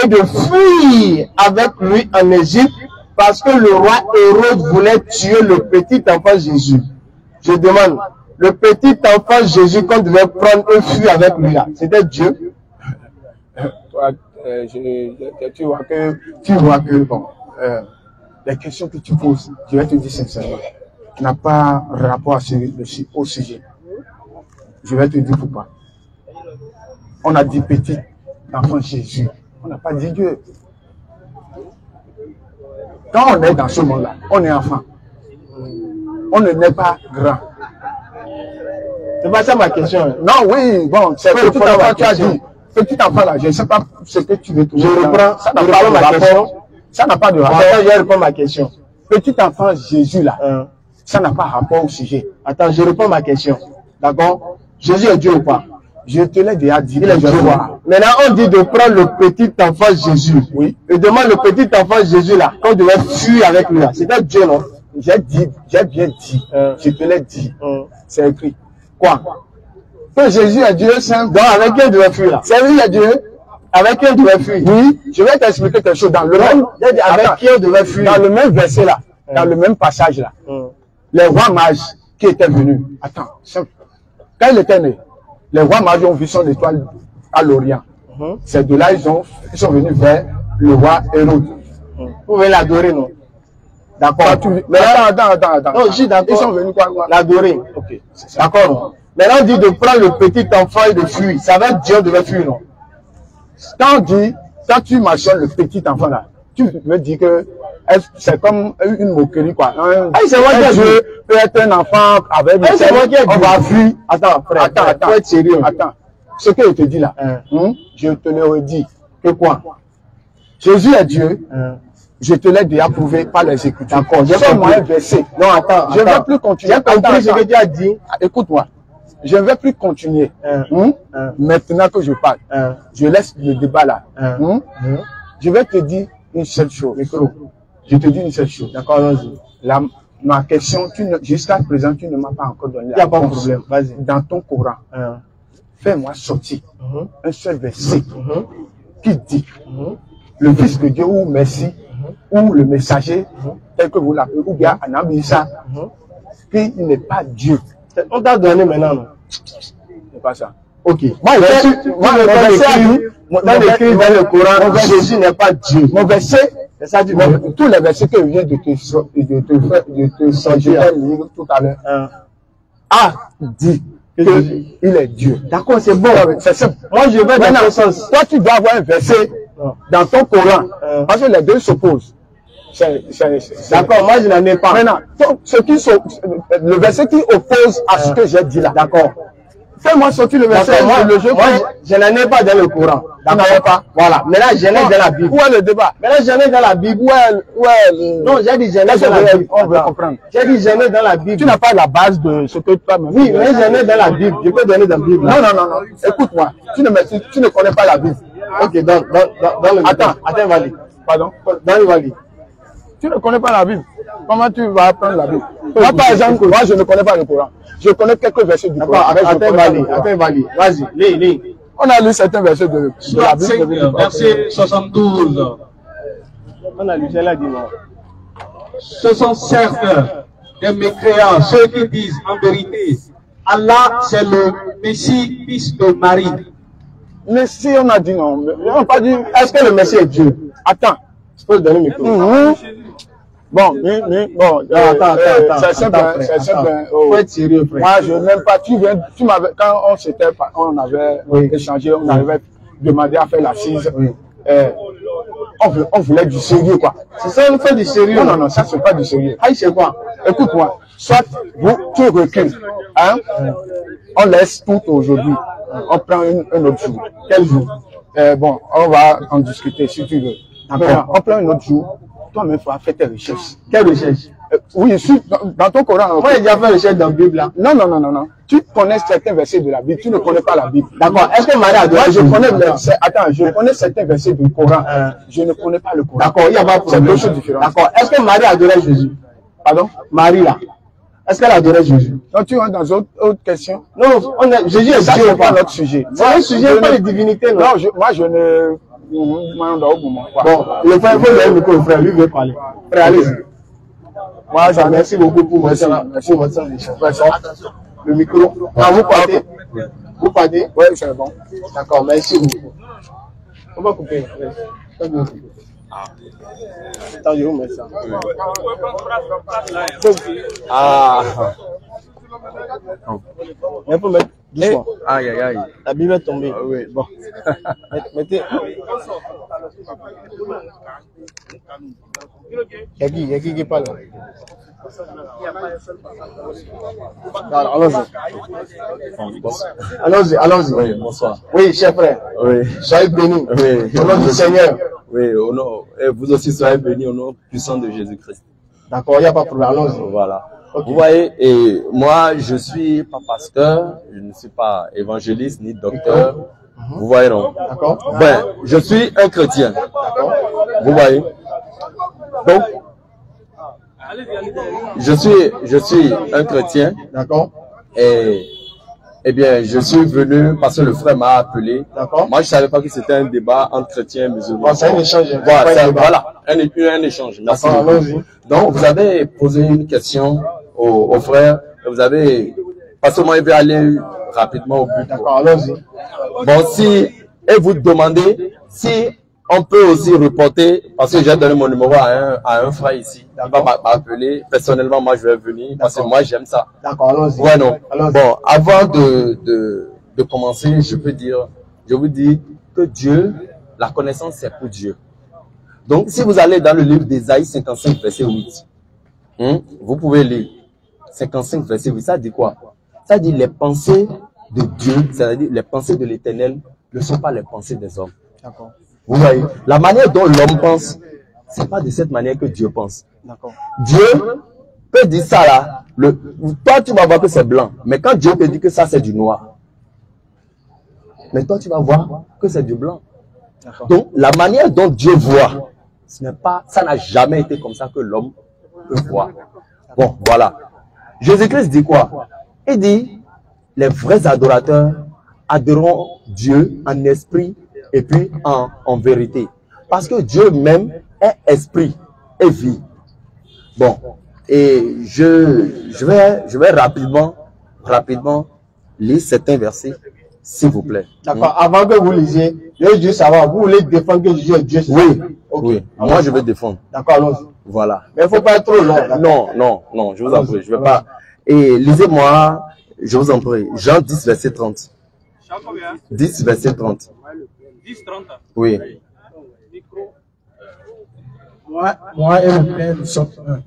et de fuir avec lui en Égypte parce que le roi Hérode voulait tuer le petit enfant Jésus. Je demande, le petit enfant Jésus qu'on devait prendre et fuir avec lui là, c'était Dieu? Tu vois que bon, les questions que tu poses, je vais te dire sincèrement, n'a pas rapport au sujet. Je vais te dire pourquoi. On a dit petit enfant Jésus. On n'a pas dit Dieu. Quand on est dans ce monde-là, on est enfant. On ne naît pas grand. C'est pas ça ma question. Non, oui, bon, c'est petit enfant, tu as dit. Petit enfant là, je ne sais pas ce que tu veux trouver. Je reprends, ça n'a pas de rapport. Ça n'a pas de rapport. Attends, je réponds ma question. Petit enfant Jésus là, ça n'a pas rapport au sujet. Attends, je réponds ma question. D'accord? Jésus est Dieu ou pas? Je te l'ai déjà dit. Il est Dieu. Maintenant, on dit de prendre le petit enfant Jésus. Oui. Et demande le petit enfant Jésus là, qu'on devait fuir avec lui là. C'était Dieu, non? J'ai bien dit. Je te l'ai dit. C'est écrit. Quoi? Que Jésus est Dieu, saint. Donc, avec qui on devait fuir là? C'est lui, est Dieu. Avec qui on devait fuir? Oui. Je vais t'expliquer quelque chose dans le même. Avec qui on devait fuir? Dans le même verset là. Dans le même passage là. Les rois mages qui étaient venus. Attends, simple. Quand il était né, les rois mages ont vu son étoile à l'Orient. C'est de là ils sont venus vers le roi Hérode. Vous pouvez l'adorer, non? D'accord. Mais attends. Non, je suis d'accord. Ils sont venus quoi? L'adorer. Ok. D'accord. Maintenant, on dit de prendre le petit enfant et de fuir. Ça va être Dieu devait fuir, non? Quand tu mentionnes le petit enfant là, tu me dis que c'est comme une moquerie quoi. C'est moi qui ai Dieu peut être un enfant avec c'est moi qui ai dit. On va fuir. Attends, frère. Attends. Faut être sérieux. Attends. Ce que je te dis là, je te le redis. Que quoi? Jésus est Dieu. Je te l'ai déjà prouvé par les Écritures. D'accord. Sors-moi un verset. Non, attends. Je ne vais plus continuer. J'ai compris ce que tu as dit. Écoute-moi. Je ne vais plus continuer. Maintenant que je parle, je laisse le débat là. Je vais te dire une seule chose. Je te dis une seule chose. D'accord, vas-y. Ma question, jusqu'à présent, tu ne m'as pas encore donné la réponse. Il n'y a pas de problème. Vas-y. Dans ton Coran, fais-moi sortir un seul verset qui dit le Fils de Dieu ou Messie ou le messager, tel que vous l'appelez, ou bien Anabi Issa, qu'il n'est pas Dieu. On t'a donné maintenant, non? C'est pas ça. Ok. Moi, écrit dans le Coran, Jésus n'est pas Dieu. Mon verset, c'est ça du tous les versets que je viens de te sortir tout à l'heure, a dit qu'il est Dieu. D'accord, c'est bon. C'est simple. Moi, je vais dans ce sens. Toi, tu dois avoir un verset dans ton Coran, parce que les deux s'opposent. D'accord, moi, je n'en ai pas. Maintenant, le verset qui oppose à ce que j'ai dit là. D'accord. Fais-moi sortir le verset. Moi, je n'en ai pas dans le Coran. D'accord, pas. Voilà. Maintenant, j'en ai dans la Bible. Où est le débat? Maintenant, j'en ai dans la Bible. Non, j'ai dit j'en ai dans la Bible. On veut comprendre. J'ai dit j'en ai dans la Bible. Tu n'as pas la base de ce que tu as. Oui, mais j'en ai dans la Bible. Je peux donner dans la Bible. Non. Écoute-moi. Tu ne connais pas la Bible. Ok, dans le. Attends, Vali. Pardon? Dans le Vali. Tu ne connais pas la Bible. Comment tu vas apprendre la Bible? Moi, par exemple, moi, je ne connais pas le Coran. Je connais quelques versets du Coran. Attends, Vali. Vas-y, lis. On a lu certains versets de la Bible. Verset 72. On a lu, j'ai là dit non. Ce sont certes des mécréants, ceux qui disent en vérité, Allah c'est le Messie, fils de Marie. Mais si on a dit non, on n'a pas dit, est-ce que le Messie est Dieu? Attends. Je peux le donner le micro. Bon, attends. C'est simple. Faut être sérieux, frère. Moi, je n'aime pas. Quand on avait échangé, on avait demandé à faire l'assise. On voulait du sérieux, quoi. C'est ça, on fait du sérieux. Non, ça, c'est pas du sérieux. Ah, c'est quoi? Écoute-moi. Soit tu recules, hein? On laisse tout aujourd'hui. On prend un autre jour. Quel jour? Bon, on va en discuter si tu veux. D'accord. On prend un autre jour. Toi-même, il faut faire tes recherches. Quelle recherche? Oui, dans ton Coran. Moi, j'ai déjà fait recherche dans la Bible, là. Non. Tu connais certains versets de la Bible, tu ne connais pas la Bible. D'accord. Est-ce que Marie a donné? Je connais certains versets du Coran. Je ne connais pas le Coran. D'accord, il n'y a pas de problème. C'est deux choses différentes. D'accord. Est-ce que Marie a adoré Jésus? Pardon? Marie, là. Est-ce qu'elle a adoré Jésus? Donc, tu rentres dans autre question? Non, Jésus est Dieu. C'est pas notre sujet. C'est un sujet, pas de divinité, non? Non, moi, je ne... Bon, le frère, il faut le micro, frère, lui veut parler. Frère, allez-y. Moi, merci beaucoup pour votre le micro. Ah, vous partez? Vous partez? Oui, c'est bon. D'accord, merci beaucoup. On va couper. Attends, je vous mets ça. Ah. Il faut mettre Doucement. Aïe, aïe, aïe. La Bible est tombée. Ah oui. Bon. Mettez. Il y a qui parle là? Allons-y. Allons-y, allons-y. Oui, bonsoir. Oui, cher frère. Oui. Soyez bénis. Oui. Au nom du Seigneur. Oui, au nom, et vous aussi soyez bénis au nom puissant de Jésus-Christ. D'accord, il n'y a pas de problème. Allons-y. Voilà. Okay. Vous voyez, et moi, je suis pas pasteur, je ne suis pas évangéliste ni docteur. Vous voyez, non? D'accord. Ben, je suis un chrétien. Vous voyez? Donc, je suis un chrétien. D'accord. Et bien, je suis venu parce que le frère m'a appelé. D'accord. Moi, je savais pas que c'était un débat entre chrétiens et musulmans. Bon, c'est un échange. Voilà, un échange. Merci beaucoup. Donc, vous avez posé une question au frère. Et vous avez, parce que moi, il veut aller rapidement au but. D'accord, allons-y. Bon, et vous demandez si on peut aussi reporter, parce que j'ai donné mon numéro à un frère ici. Il va m'appeler. Personnellement, moi, je vais venir parce que moi, j'aime ça. D'accord, allons-y. Ouais, non. Allons-y. Bon, avant de commencer, je vous dis que Dieu, la connaissance, c'est pour Dieu. Donc, si vous allez dans le livre d'Ésaïe 55, verset 8, vous pouvez lire 55, verset 8. Ça dit quoi? Ça dit les pensées de Dieu, c'est-à-dire les pensées de l'Éternel, ne sont pas les pensées des hommes. D'accord. Vous voyez, la manière dont l'homme pense, c'est pas de cette manière que Dieu pense. D'accord. Dieu peut dire ça là. Toi, tu vas voir que c'est blanc. Mais quand Dieu te dit que ça, c'est du noir. Mais toi, tu vas voir que c'est du blanc. Donc, la manière dont Dieu voit, ça n'a jamais été comme ça que l'homme peut voir. Bon, voilà. Jésus-Christ dit quoi? Il dit, les vrais adorateurs adoreront Dieu en esprit et puis en vérité. Parce que Dieu même est esprit et vie. Bon, et je vais rapidement lire certains versets, s'il vous plaît. D'accord, avant que vous lisiez, je veux juste savoir, vous voulez défendre que Jésus est Dieu? Oui, okay. Oui, moi je vais défendre. D'accord, allons-y. Voilà. Mais il ne faut pas être trop long. Non, je vous en prie, je ne vais pas. Et lisez-moi, je vous en prie, Jean 10, verset 30. 10, verset 30. 10, 30. Oui. Moi et mon Père, nous sommes un.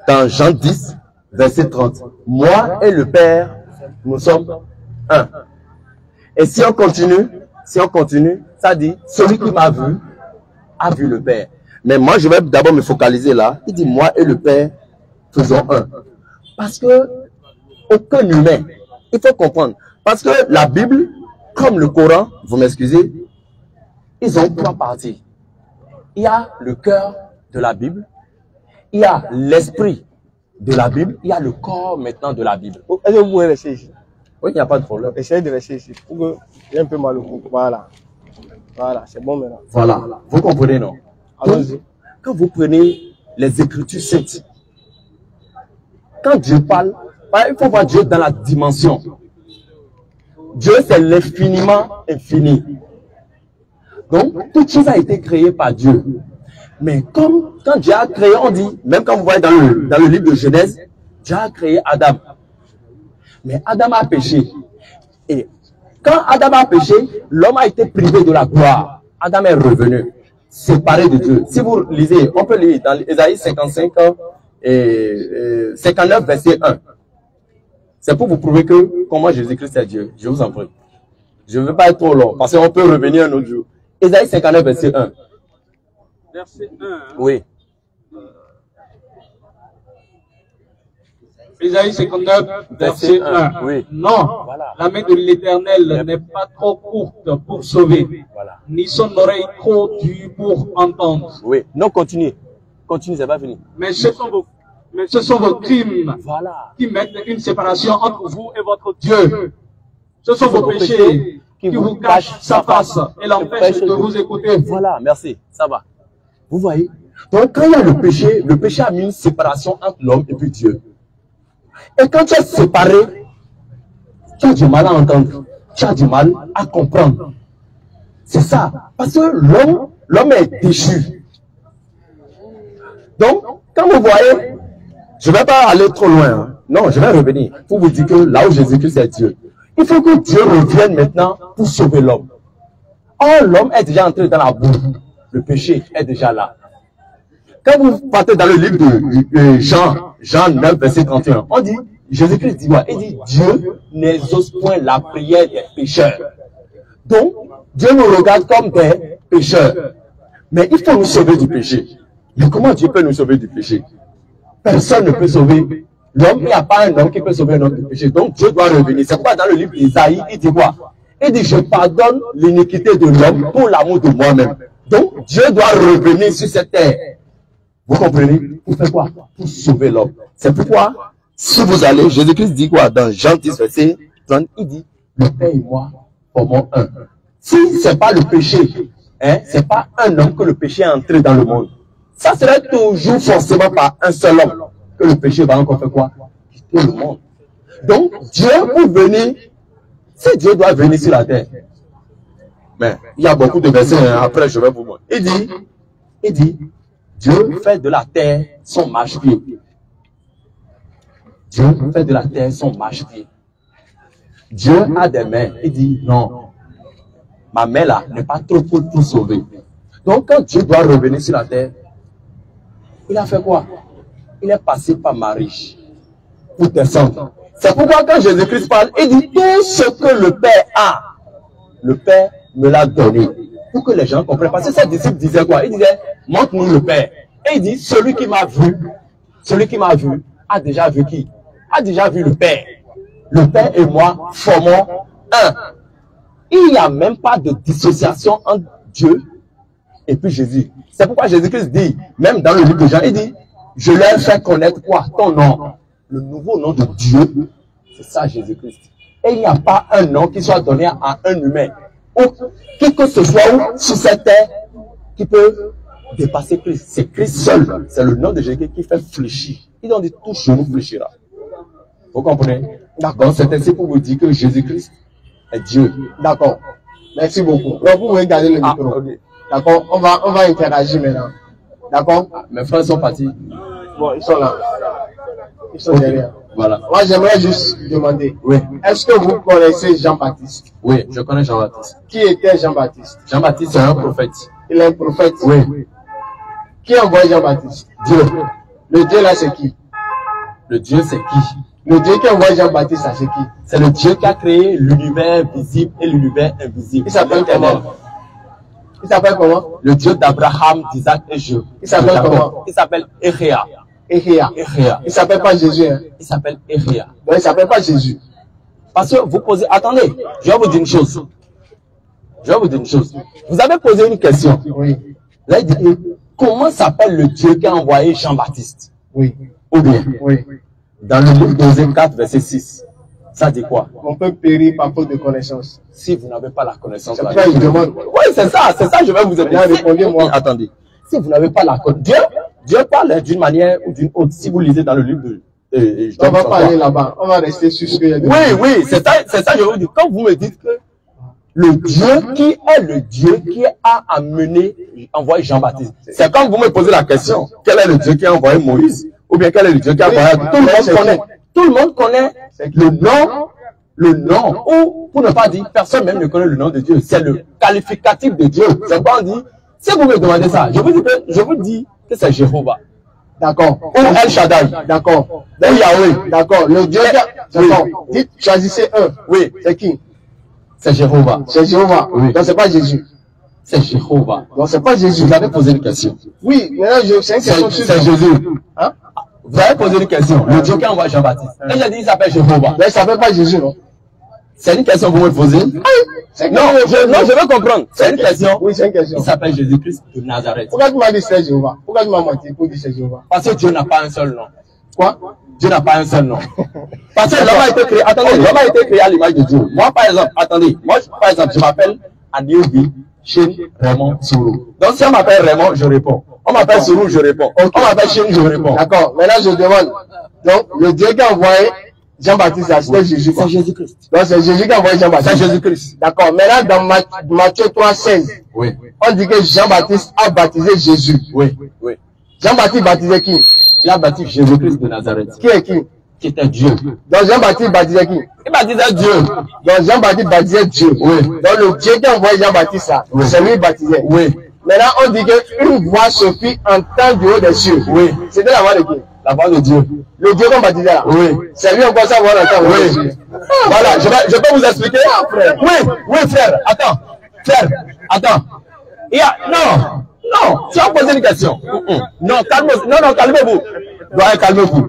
Dans Jean 10, verset 30. Moi et le Père, nous sommes un. Et si on continue, ça dit, celui qui m'a vu, a vu le Père. Mais moi, je vais d'abord me focaliser là. Il dit, moi et le Père, faisons un. Parce que aucun humain, il faut comprendre. Parce que la Bible, comme le Coran, vous m'excusez, ils ont trois parties. Il y a le cœur de la Bible, il y a l'esprit de la Bible, il y a le corps maintenant de la Bible. Est-ce que vous pouvez rester ici? Oui, il n'y a pas de problème. Essayez de rester ici. Pour que j'ai un peu mal au cou. Voilà. Voilà, c'est bon maintenant. Voilà. Vous comprenez, non? Allons-y. Quand vous prenez les Écritures saintes, quand Dieu parle, il faut voir Dieu dans la dimension. Dieu, c'est l'infiniment infini. Donc, toute chose a été créée par Dieu. Mais comme quand Dieu a créé, on dit, même quand vous voyez dans le livre de Genèse, Dieu a créé Adam. Mais Adam a péché. Et quand Adam a péché, l'homme a été privé de la gloire. Adam est revenu, séparé de Dieu. Si vous lisez, on peut lire dans Ésaïe 55 et 59, verset 1. C'est pour vous prouver que comment Jésus-Christ est Dieu. Je vous en prie. Je ne veux pas être trop long, parce qu'on peut revenir un autre jour. Ésaïe 59, verset 1. Verset 1. Oui. Ésaïe 59, verset 1. Oui. Non, Voilà. la main de l'Éternel n'est pas trop courte pour sauver, Voilà. ni son oreille trop dure pour entendre. Oui. Non, continuez. Continuez, c'est pas fini. Mais ce sont vos crimes Voilà. qui mettent une séparation entre vous et votre Dieu. Ce sont vos péchés qui vous cachent sa face et l'empêchent de vous écouter. Voilà, merci. Ça va. Vous voyez? Donc, quand il y a le péché a mis une séparation entre l'homme et puis Dieu. Et quand tu es séparé, tu as du mal à entendre. Tu as du mal à comprendre. C'est ça. Parce que l'homme est déchu. Donc, quand vous voyez, je ne vais pas aller trop loin. Hein. Non, je vais revenir pour vous dire que là où Jésus-Christ est Dieu, il faut que Dieu revienne maintenant pour sauver l'homme. Or, l'homme est déjà entré dans la boue. Le péché est déjà là. Quand vous partez dans le livre de Jean 9, verset 31, on dit, Jésus-Christ dit quoi? Il dit, Dieu n'exauce point la prière des pécheurs. Donc, Dieu nous regarde comme des pécheurs. Mais il faut nous sauver du péché. Mais comment Dieu peut nous sauver du péché? Personne ne peut sauver l'homme. Il n'y a pas un homme qui peut sauver un homme du péché. Donc, Dieu doit revenir. C'est pourquoi dans le livre d'Isaïe, il dit quoi? Il dit, je pardonne l'iniquité de l'homme pour l'amour de moi-même. Donc, Dieu doit revenir sur cette terre. Vous comprenez? Pour faire quoi? Pour sauver l'homme. C'est pourquoi, si vous allez, Jésus-Christ dit quoi? Dans Jean 10, verset 30, il dit, le Père et moi formons un. Si ce n'est pas le péché, hein, ce n'est pas un homme que le péché est entré dans le monde. Ça serait toujours forcément par un seul homme que le péché va encore faire quoi? Quitter le monde. Donc, Dieu pour venir, si Dieu doit venir sur la terre, mais il y a beaucoup de versets, hein, après je vais vous montrer. Il dit, Dieu fait de la terre son marchepied. Dieu fait de la terre son marchepied. Dieu a des mains. Il dit, non, ma main là n'est pas trop pour tout sauver. Donc quand Dieu doit revenir sur la terre, il a fait quoi? Il est passé par Marie pour descendre. C'est pourquoi quand Jésus-Christ parle, il dit, tout ce que le Père a, le Père me l'a donné. Pour que les gens comprennent. Parce que ses disciples disaient quoi? Il disait, montre-nous le Père. Et il dit, celui qui m'a vu a déjà vu qui? A déjà vu le Père. Le Père et moi formons un. Il n'y a même pas de dissociation entre Dieu et puis Jésus. C'est pourquoi Jésus-Christ dit, même dans le livre de Jean, il dit, je leur fais connaître quoi? Ton nom. Le nouveau nom de Dieu. C'est ça Jésus-Christ. Et il n'y a pas un nom qui soit donné à un humain. Ou qui que ce soit où, sur cette terre, qui peut dépasser Christ. C'est Christ seul. C'est le nom de Jésus qui fait fléchir. Il dit, tout genou fléchira. Vous comprenez? D'accord. C'est ainsi pour vous dire que Jésus-Christ est Dieu. D'accord. Merci beaucoup. Donc, vous pouvez garder le micro. Okay. D'accord. On va interagir maintenant. D'accord. Mes frères sont partis. Bon, ils sont là. Ils sont derrière. Voilà. Moi, j'aimerais juste demander. Oui. Est-ce que vous connaissez Jean-Baptiste? Oui, je connais Jean-Baptiste. Qui était Jean-Baptiste? Jean-Baptiste, c'est un prophète. Il est un prophète. Oui. Qui a envoyé Jean-Baptiste? Dieu. Le Dieu là, c'est qui? Le Dieu, c'est qui? Le Dieu qui a envoyé Jean-Baptiste, c'est qui? C'est le Dieu qui a créé l'univers visible et l'univers invisible. Il s'appelle comment? Il s'appelle comment? Le Dieu d'Abraham, d'Isaac et Jacob. Il s'appelle comment? Il s'appelle Éhéa. Éhéa. Éhéa. Il s'appelle pas Jésus. Hein? Il s'appelle Éhéa. Non, il s'appelle pas Jésus. Parce que vous posez... Attendez, je vais vous dire une chose. Vous avez posé une question. Oui. Vous avez dit, comment s'appelle le Dieu qui a envoyé Jean-Baptiste? Oui. Ou bien, Oui. dans le livre d'Osée 4, verset 6, ça dit quoi? On peut périr par faute de connaissance. Si vous n'avez pas la connaissance. C'est pourquoi il demande. Oui, c'est ça, je vais vous aider. Répondez-moi. Attendez. Si vous n'avez pas la connaissance, Dieu parle d'une manière ou d'une autre. Si vous lisez dans le livre de on va pas aller là-bas. On va rester sur ce qu'il y a de. Oui, c'est ça, je vous dis. Quand vous me dites que le Dieu qui est le Dieu qui a amené, envoyé Jean-Baptiste, c'est comme vous me posez la question, quel est le Dieu qui a envoyé Moïse? Ou bien quel est le Dieu qui a envoyé? Tout le monde connaît le nom, ou pour ne pas dire, personne même ne connaît le nom de Dieu. C'est le qualificatif de Dieu. C'est pas on dit, si vous me demandez ça, je vous dis que c'est Jéhovah. D'accord. Ou El Shaddai. D'accord. Ou Yahweh. D'accord. Le Dieu d'accord. Dites, choisissez un. Oui. C'est qui? C'est Jéhovah. C'est Jéhovah. Oui. Donc c'est pas Jésus. C'est Jéhovah. Donc c'est pas Jésus. Vous avez posé une question. Oui, maintenant c'est une question sur c'est Jésus. Hein? Vous avez posé une question. Le Dieu qui a envoyé Jean-Baptiste. Et j'ai dit, il s'appelle Jéhovah. Mais il s'appelle pas Jésus, non? C'est une question que vous me posez? Non, je veux comprendre. C'est une question. Oui, c'est une question. Il s'appelle Jésus-Christ de Nazareth. Pourquoi tu m'as dit c'est Jéhovah? Pourquoi tu m'as menti pour dire c'est Jéhovah? Parce que Dieu n'a pas un seul nom. Quoi? Dieu n'a pas un seul nom. Parce que l'homme a été créé, attendez, l'homme a été créé à l'image de Dieu. Moi, par exemple, attendez, je m'appelle Adiobi Chin Raymond Sourou. Donc, si on m'appelle Raymond, je réponds. On m'appelle Sourou, je réponds. On m'appelle Chin, je réponds. D'accord. Maintenant, je demande. Donc, le Dieu qui a envoyé Jean-Baptiste, c'était Jésus. C'est Jésus-Christ. Donc, c'est Jésus qui a envoyé Jean-Baptiste. C'est Jésus-Christ. D'accord. Maintenant, dans Matthieu 3,16, oui. On dit que Jean-Baptiste a baptisé Jésus. Oui. Jean-Baptiste baptisé qui? Il a baptisé Jésus-Christ de Nazareth. Qui est qui? qui était Dieu. Donc Jean-Baptiste baptisait qui? Il baptisait Dieu. Donc Jean-Baptiste baptisait Dieu. Oui. Donc le Dieu qui a envoyé Jean-Baptiste là, Oui. c'est lui qui baptisait. Oui. Maintenant on dit qu'une voix se fit entendre du haut des cieux. Oui. C'était la voix de qui? La voix de Dieu. Le Dieu qu'on baptisait là. Oui. C'est lui encore ça voix d'entendre. Oui. Voilà, je peux vous expliquer. frère. Oui, frère, attends. Frère, attends. Il y a, non, tu as posé une question. Non, calmez-vous. Ouais, calmez-vous.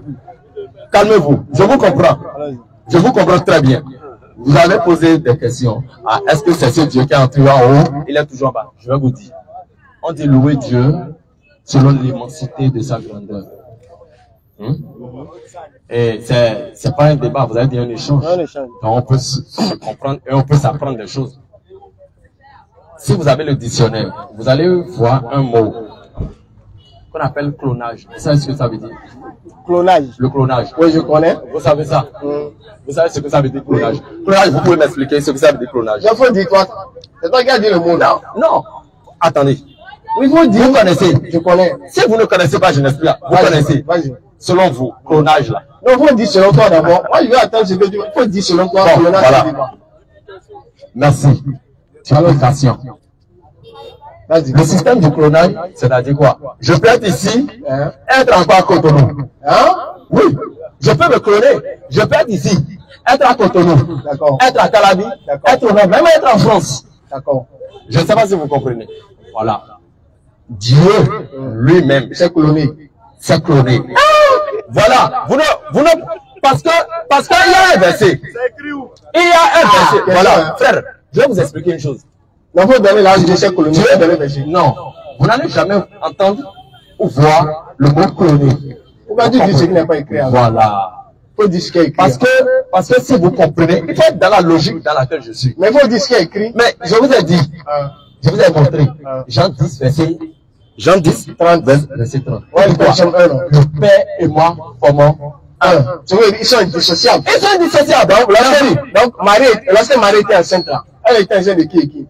Calmez-vous. Je vous comprends. Je vous comprends très bien. Vous avez posé des questions. Ah, est-ce que c'est ce Dieu qui est entré en haut? Il est toujours en bas. Je vais vous dire. On dit louer Dieu selon l'immensité de sa grandeur. Et c'est pas un débat, vous avez dit un échange. Donc on peut se comprendre et on peut s'apprendre des choses. Si vous avez le dictionnaire, vous allez voir un mot qu'on appelle clonage. Vous savez ce que ça veut dire? Clonage. Le clonage. Oui, je connais. Vous savez ça? Vous savez ce que ça veut dire clonage? Clonage, vous pouvez m'expliquer ce que ça veut dire clonage? Il faut dire toi. C'est toi qui as dit le mot là. Non. Attendez. Oui, il faut dire. Vous connaissez? Je connais. Si vous ne connaissez pas, je n'explique pas. Vous connaissez? Vas-y. Selon vous, clonage là. Non, il faut dire selon toi d'abord. Moi, je vais attendre ce que tu veux. Il faut dire selon toi. Bon, clonage, voilà. c'est quoi? Merci. Explication. Vas-y. Le système du clonage, c'est-à-dire quoi? Je peux être ici, Hein? être encore à Cotonou. Hein? Oui, je peux me cloner. Je peux être ici, être à Cotonou, D'accord. être à Calabi, D'accord. être au Nord, même être en France. D'accord. Je ne sais pas si vous comprenez. Voilà. Dieu lui-même C'est cloné. s'est cloné. Voilà. Vous ne, parce qu'il y a un verset. Il y a un verset. Voilà. Frère, je vais vous expliquer une chose. Non, il faut donner l'âge de c'est cloné. Dieu, Il faut donner le verset. non. Vous n'allez jamais entendre ou voir le mot cloné. Pourquoi tu dis ce qui n'est pas écrit avant? Voilà. Il faut dire ce qui est écrit. Parce que si vous comprenez, il faut être dans la logique dans laquelle je suis. Mais il faut dire ce qui est écrit. Mais je vous ai dit, je vous ai montré, Jean 10, verset 30, verset 30. Ouais, le verset 1. Le Père et moi formons un. Tu veux dire, ils sont indissociables. Ils sont indissociables. Donc, lorsque Marie était enceinte là, elle était enceinte de qui et qui?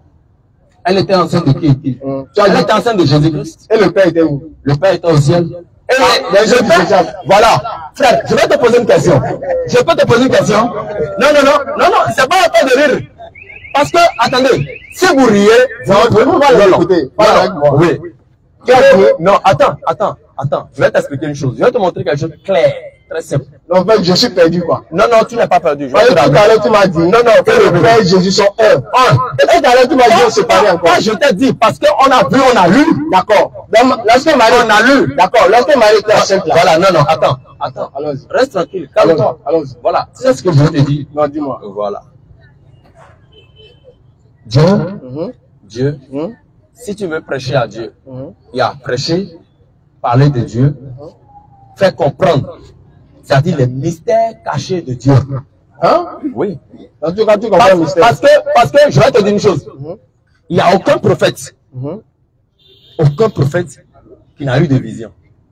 Elle était enceinte de qui? Elle était enceinte de Jésus-Christ. Et le père était où? Le Père était au ciel. Et les autres, voilà. Frère, je vais te poser une question. Je peux te poser une question? Non, c'est pas la peine de rire. Parce que, attendez, si vous riez, non, je ne peux pas l'écouter. Pas avec moi. Oui. Non, attends. Je vais t'expliquer une chose. Je vais te montrer quelque chose de clair, très simple. Non, en fait, je suis perdu, quoi. Non, tu n'es pas perdu. Tout à l'heure, tu m'as dit, non, que le Père et Jésus sont un. Et tout à l'heure, tu m'as dit, on s'est parlé encore. Je t'ai dit, parce qu'on a vu, on a lu. D'accord. Lorsque Marie, on a lu. D'accord. Lorsque Marie était enceinte là. Voilà, non, attends. Allons-y. Reste tranquille, calme-toi. Allons-y. Voilà, c'est ce que je te dis. Non, dis-moi. Voilà. Dieu, si tu veux prêcher à Dieu, il y a prêcher, parler de Dieu, faire comprendre, c'est-à-dire les mystères cachés de Dieu. Hein? Oui. En tout cas, tu comprends le mystère. Parce que je vais te dire une chose. Il n'y a aucun prophète qui n'a eu de vision.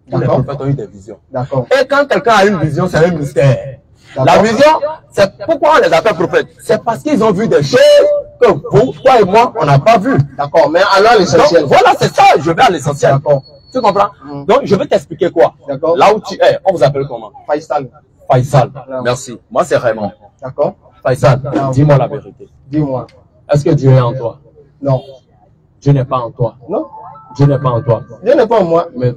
Tous les prophètes ont eu des visions. D'accord. Et quand quelqu'un a une vision, c'est un mystère. La vision, c'est pourquoi on les appelle prophètes. C'est parce qu'ils ont vu des choses que vous, toi et moi, on n'a pas vues. D'accord, mais alors l'essentiel. Voilà, c'est ça, je vais à l'essentiel. D'accord. Tu comprends? Donc, je vais t'expliquer quoi. D'accord. Là où tu es, on vous appelle comment? Faisal. Faisal. Merci. Moi, c'est Raymond. D'accord. Faisal, dis-moi la vérité. Dis-moi. Est-ce que Dieu est en toi? Non. Dieu n'est pas en toi. Non. Dieu n'est pas en toi. Dieu n'est pas en moi. Mais,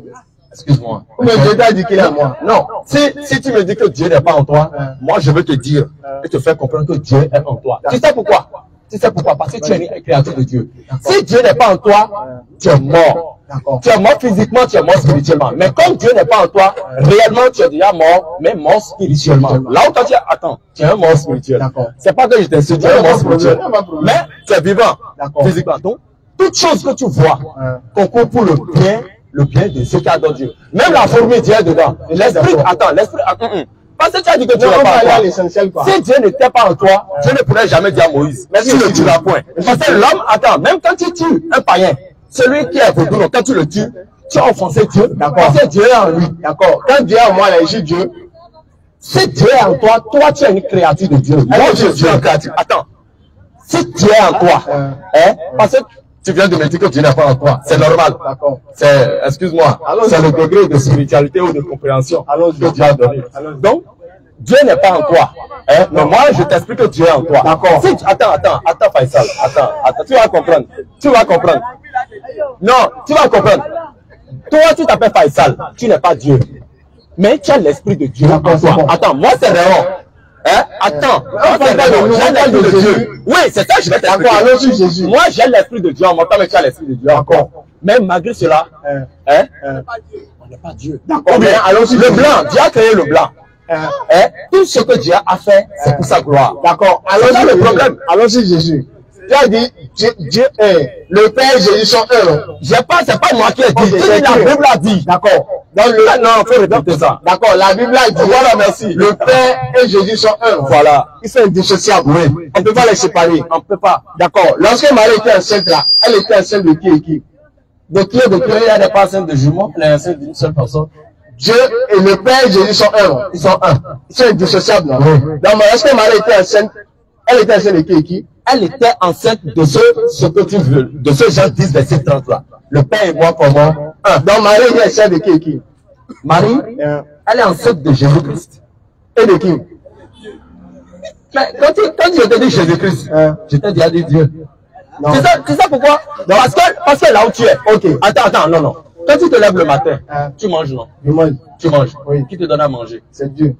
excuse-moi. Mais Dieu t'a dit qu'il est en moi. Non. Si tu me dis que Dieu n'est pas en toi, moi, je veux te dire et te faire comprendre que Dieu est en toi. Tu sais pourquoi? Parce que tu es une créature de Dieu. Si Dieu n'est pas en toi, tu es mort. Tu es mort physiquement, tu es mort spirituellement. Mais comme Dieu n'est pas en toi, réellement, tu es déjà mort, mais mort spirituellement. Là où tu es, attends, tu es un mort spirituel. C'est pas que je t'insulte, tu es un mort spirituel. Mais tu es vivant physiquement. Donc, toute chose que tu vois concourt pour le bien de ce qu'a donné Dieu. Même la fourmi, Dieu est dedans. L'esprit, parce que tu as dit que Dieu n'est pas en toi. Si Dieu n'était pas en toi, Dieu ne pourrait jamais dire à Moïse, tu ne tueras point. Parce que l'homme, même quand tu tues un païen, celui qui est vaudou, quand tu le tues, tu as offensé Dieu. Parce que Dieu est en lui. D'accord. Quand Dieu est en moi, là, il dit Dieu. Si Dieu est en toi, toi, tu es une créature de Dieu. Moi, je suis une créature. Attends. Si Dieu est en toi, parce que tu viens de me dire que Dieu n'est pas en toi. C'est normal. D'accord. Excuse-moi, c'est le degré de spiritualité ou de compréhension que Dieu a donné. Donc, Dieu n'est pas en toi. Hein? Mais moi, je t'explique que Dieu est en toi. D'accord. Si attends, Faisal. Attends, tu vas comprendre. Non, tu vas comprendre. Toi, tu t'appelles Faisal. Tu n'es pas Dieu. Mais tu as l'esprit de Dieu en toi. Bon. Attends, moi, c'est Réon. Hein? Attends, j'ai l'esprit de Dieu. Oui, c'est ça, je vais t'expliquer. Moi, j'ai l'esprit de Dieu en moi, mais tu as l'esprit de Dieu encore. Mais malgré cela, on n'est pas Dieu. D'accord. Le blanc, Dieu a créé le blanc. Tout ce que Dieu a fait, c'est pour sa gloire. D'accord. Alors, c'est le problème. Allons-y, Jésus. Tu as dit, Dieu est, le Père et Jésus sont un. C'est pas moi qui ai dit, la Bible a dit. D'accord. Non, il faut répéter ça. D'accord, la Bible a dit. Voilà, merci. Le Père et Jésus sont un. Voilà. Ils sont indissociables. Oui. On ne peut pas les séparer. On ne peut pas. D'accord. Lorsque Marie était enceinte là, elle était enceinte de qui et qui? De qui et de qui? Elle n'est pas enceinte de jumeaux, elle est enceinte d'une seule personne. Dieu et le Père et Jésus sont un. Ils sont un. Ils sont indissociables. Non? Oui. Donc, lorsque Marie était enceinte, elle était enceinte de qui et qui? Elle était enceinte de ce que tu veux, de ce Jean 10, verset 30 là. Le Père et moi comment? Un. Donc Marie est enceinte de qui et qui? Marie, elle est enceinte de Jésus-Christ. Et de qui? Mais quand je te dis Jésus-Christ, je t'ai déjà dit Dieu. Tu sais pourquoi? Parce que là où tu es. Ok. Attends, non. Quand tu te lèves le matin, tu manges, non? Je mange. Tu manges. Oui. Qui te donne à manger? C'est Dieu.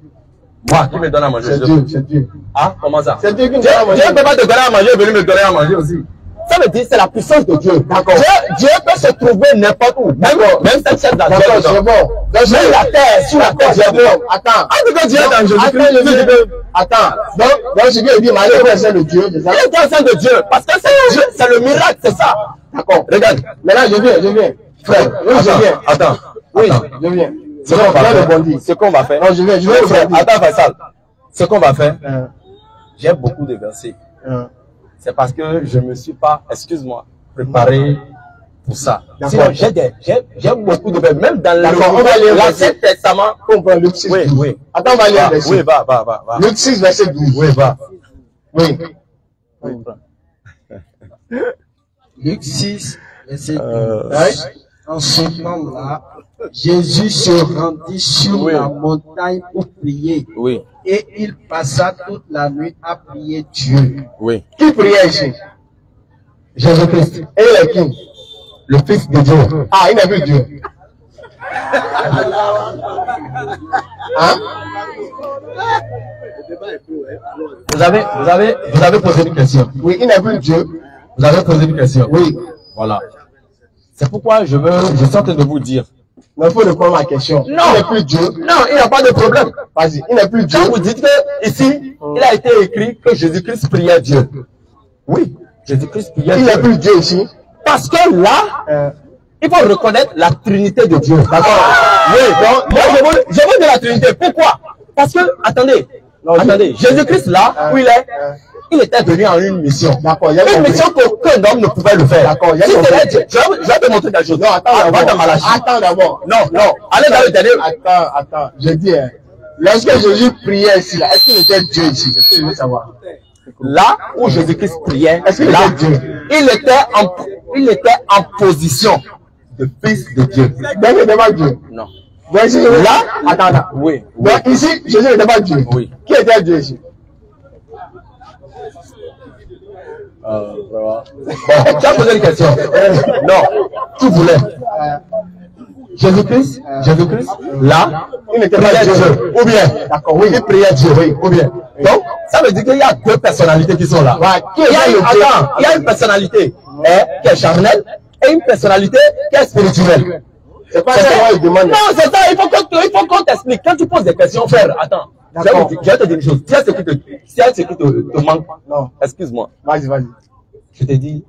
Moi, qui me donne à manger? C'est Dieu. Ah, comment ça? C'est Dieu qui me donne à manger. Dieu ne peut pas te donner à manger et venir me donner à manger aussi. Ça veut dire c'est la puissance de Dieu. D'accord. Dieu peut se trouver n'importe où. Même cette chaise là. D'accord, c'est bon. Donc, même la terre, sur la terre, Dieu est bon. Attends. En tout cas, Dieu est dans Jésus-Christ. Attends. Donc, je viens dire, Marie est enceinte de Dieu, c'est ça? Elle est enceinte de Dieu. Parce que c'est Dieu, c'est le miracle, c'est ça. D'accord. Regarde. Maintenant, je viens. Frère, je viens. Attends. Oui, je viens. Ce qu'on va faire. Non, je viens. Attends, Faisal. Ce qu'on va faire, j'ai beaucoup de versets. C'est parce que je ne me suis pas, excuse-moi, préparé pour ça. Sinon, j'ai beaucoup de versets. Même dans l'Ancien Testament. On va Luc 6. Oui. Attends, on va lire verset. Oui, va. Luc 6, verset 12. Oui, va. Oui. Luc 6, verset 12. En ce temps-là, Jésus se rendit sur la montagne pour prier. Oui. Et il passa toute la nuit à prier Dieu. Oui. Qui priait ici? Jésus-Christ. Et il est qui? Le Fils de Dieu. Ah, il n'est plus Dieu. Hein? Vous avez posé une question. Oui, il n'est plus Dieu. Vous avez posé une question. Oui. Voilà. C'est pourquoi je suis en train de vous dire. Mais il faut répondre à la question. Non. Il n'est plus Dieu. Non, il n'y a pas de problème. Vas-y, il n'est plus Dieu. Quand vous dites que ici, il a été écrit que Jésus-Christ priait Dieu. Oui, Jésus-Christ priait Dieu. Il n'est plus Dieu ici. Parce que là, il faut reconnaître la Trinité de Dieu. D'accord. Oui, donc moi je veux de la Trinité. Pourquoi? Parce que, attendez, Jésus-Christ là, où il est, il était venu en une mission. D'accord. Une mission qu'aucun homme ne pouvait le faire. D'accord. Si je vais te montrer quelque chose. Non, attends d'abord. Non. Allez dans le dernier. Attends. Je dis, lorsque Jésus priait ici, est-ce qu'il était Dieu ici? Est-ce que je veux savoir? Là où Jésus-Christ priait, est-ce qu'il était Dieu? Il était en position de fils de Dieu. Donc il n'était pas Dieu. Non. Donc ici, là, attends. Oui. Donc ici, Jésus n'était pas Dieu. Oui. Qui était Dieu ici? Tu as posé une question. Non, tu voulais. Jésus-Christ, là, il n'était pas Dieu. Ou bien, d'accord, oui, il priait Dieu, oui, ou bien. Donc, ça veut dire qu'il y a deux personnalités qui sont là. Il y a une personnalité qui est charnelle et une personnalité qui est spirituelle. C'est pas ça qu'il demande. Non, c'est ça, il faut qu'on t'explique. Quand tu poses des questions, frère, attends. Je vais te dire une chose. Si ce qui te manque, non. Excuse-moi. Vas-y. Je te dis,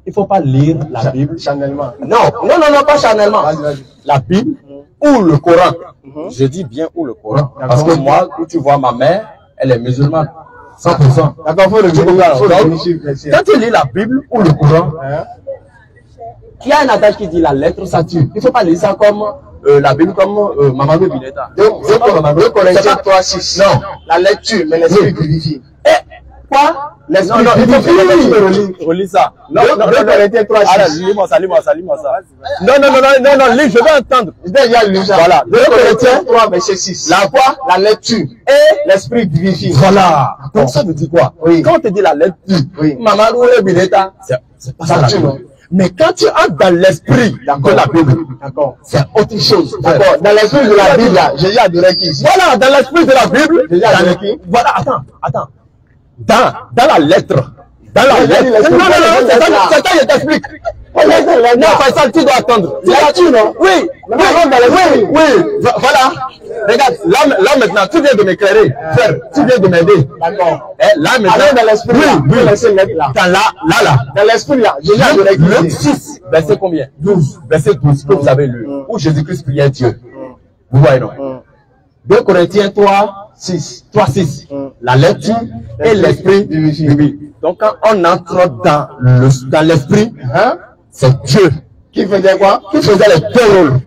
il ne faut pas lire la Bible. Charnellement. Non, pas charnellement. Vas-y. La Bible ou le Coran. Je dis bien ou le Coran. Parce que moi, où tu vois ma mère, elle est musulmane. 100%. D'accord, faut le quand tu lis la Bible ou le Coran, il y a un adage qui dit la lettre ça tue. Il ne faut pas lire ça comme la Bible comme Mamadou Bineta. Donc, Corinthiens 3:6. Non. La lecture, mais l'esprit vivifie. Et quoi? l'esprit. Non, non, il faut vivifie. relis ça. Non, Deux- non, non, deux non. Corinthiens 3:6. Allez, lis-moi ça. Non, non, non, non, non, lis, je veux entendre. Voilà. 2 Corinthiens 3, verset 6. La quoi? La lecture. Et l'esprit vivifie. Voilà. Donc ça veut dire quoi? Oui. Quand on te dit la lecture, Oui. Maman Roule Bileta, c'est pas ça la Bible. Mais quand tu entres dans l'esprit de la Bible, D'accord. c'est autre chose. D'accord. Dans l'esprit de la Bible, là, Jésus a donné qui ici? Voilà, dans l'esprit de la Bible, Jésus a donné qui? voilà, attends. Dans la lettre. Dans la Il a dit lettre. l'esprit. Non, non, non, C'est ça. c'est ça, je t'explique. Non, Faisal, tu dois attendre. C'est là-dessus, non? Oui, Non, non, dans l'esprit. oui, voilà. Regarde, là maintenant, tu viens de m'éclairer. Frère, tu viens de m'aider. D'accord. Eh, là maintenant. Allez dans l'esprit, là. Oui, oui. Laissez mettre là. Dans là. Dans l'esprit, là. Jésus a donné qui Luc ici? 6, verset combien? 12. Verset 12 que vous avez lu. Où Jésus-Christ priait Dieu. Vous voyez, non? 2 Corinthiens 3:6. La lecture et l'esprit vivifie. Donc quand on entre dans l'esprit, Hein? c'est Dieu Qui faisait quoi? qui faisait les deux rôles.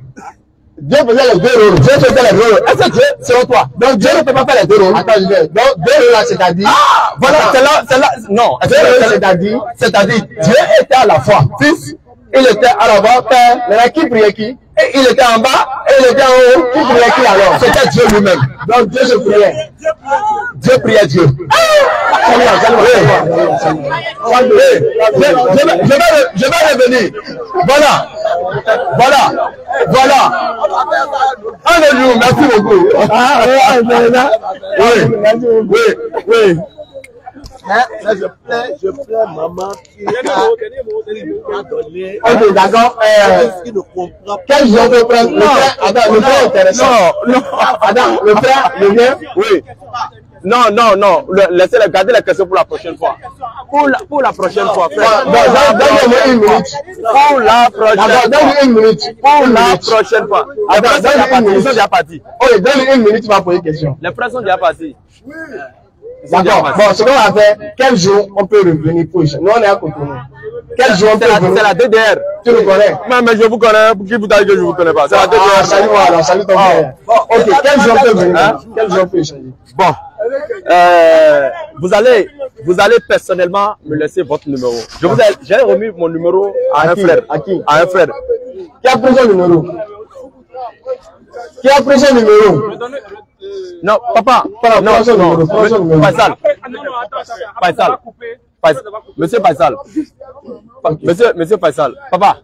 Dieu faisait les deux rôles. Dieu faisait les deux rôles. Est-ce que Dieu, selon toi? Donc Dieu ne peut pas faire les deux rôles. Attends, je vais. Donc, 2 rôles là, c'est-à-dire. Ah, voilà, c'est là. Non, C'est-à-dire. c'est-à-dire, Dieu était à la fois fils, il était à la fois père, Maintenant, qui priait qui? et il était en bas, et il était en haut. Qui priait qui alors? C'était Dieu lui-même. Donc, Dieu se priait. Dieu priait Dieu. Je vais revenir. Voilà. Alléluia, merci beaucoup. Oui. Je plains maman qui a donné. Ok, d'accord. Qui ne comprend pas. Quel jour peut prendre? Le frère, attends, le frère est intéressant. Non. Attends, le frère, le vient. Oui. Non. Laissez garder la question pour la prochaine fois. Pour la prochaine fois, frère. Donne-moi une minute. Pour la prochaine D'accord, fois. donne-lui une minute. Pour la prochaine fois. Les frères sont déjà partis. Ok, donne-lui une minute, tu vas poser une question. Les frères sont déjà partis. D'accord. Bon, ce qu'on va faire, quel jour on peut revenir pour échanger? Nous, on est à côté. Quel jour on peut revenir? C'est la DDR. Tu le connais? Mais je vous connais. Qui vous a dit que je vous connais pas? C'est la Ah, DDR. salut-moi alors, salut ton frère. Ok, quel jour on peut venir? Hein? Quel jour on peut échanger? Bon. Vous allez personnellement me laisser votre numéro. J'ai remis mon numéro à un frère. À qui? À un frère. Qui a pris son numéro? Qui a pris son numéro? Non, papa. Non, prends son numéro, prends son numéro. Faisal. Monsieur Faisal. Monsieur Faisal. Papa.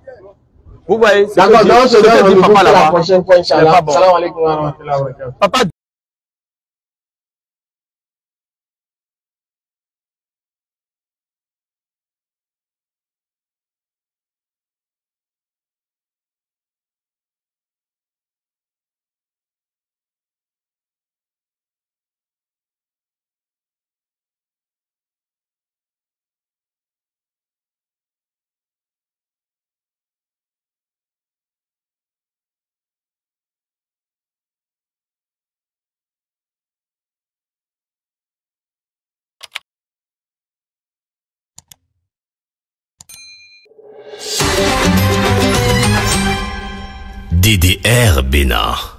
Vous voyez ce D'accord, que donc, dit je vais papa revenir pour la là-bas. prochaine fois, C'est Inch'Allah. pas bon. Salam alaikum wa rahmatullahi wa barakatuh. Papa. DDR Bénin.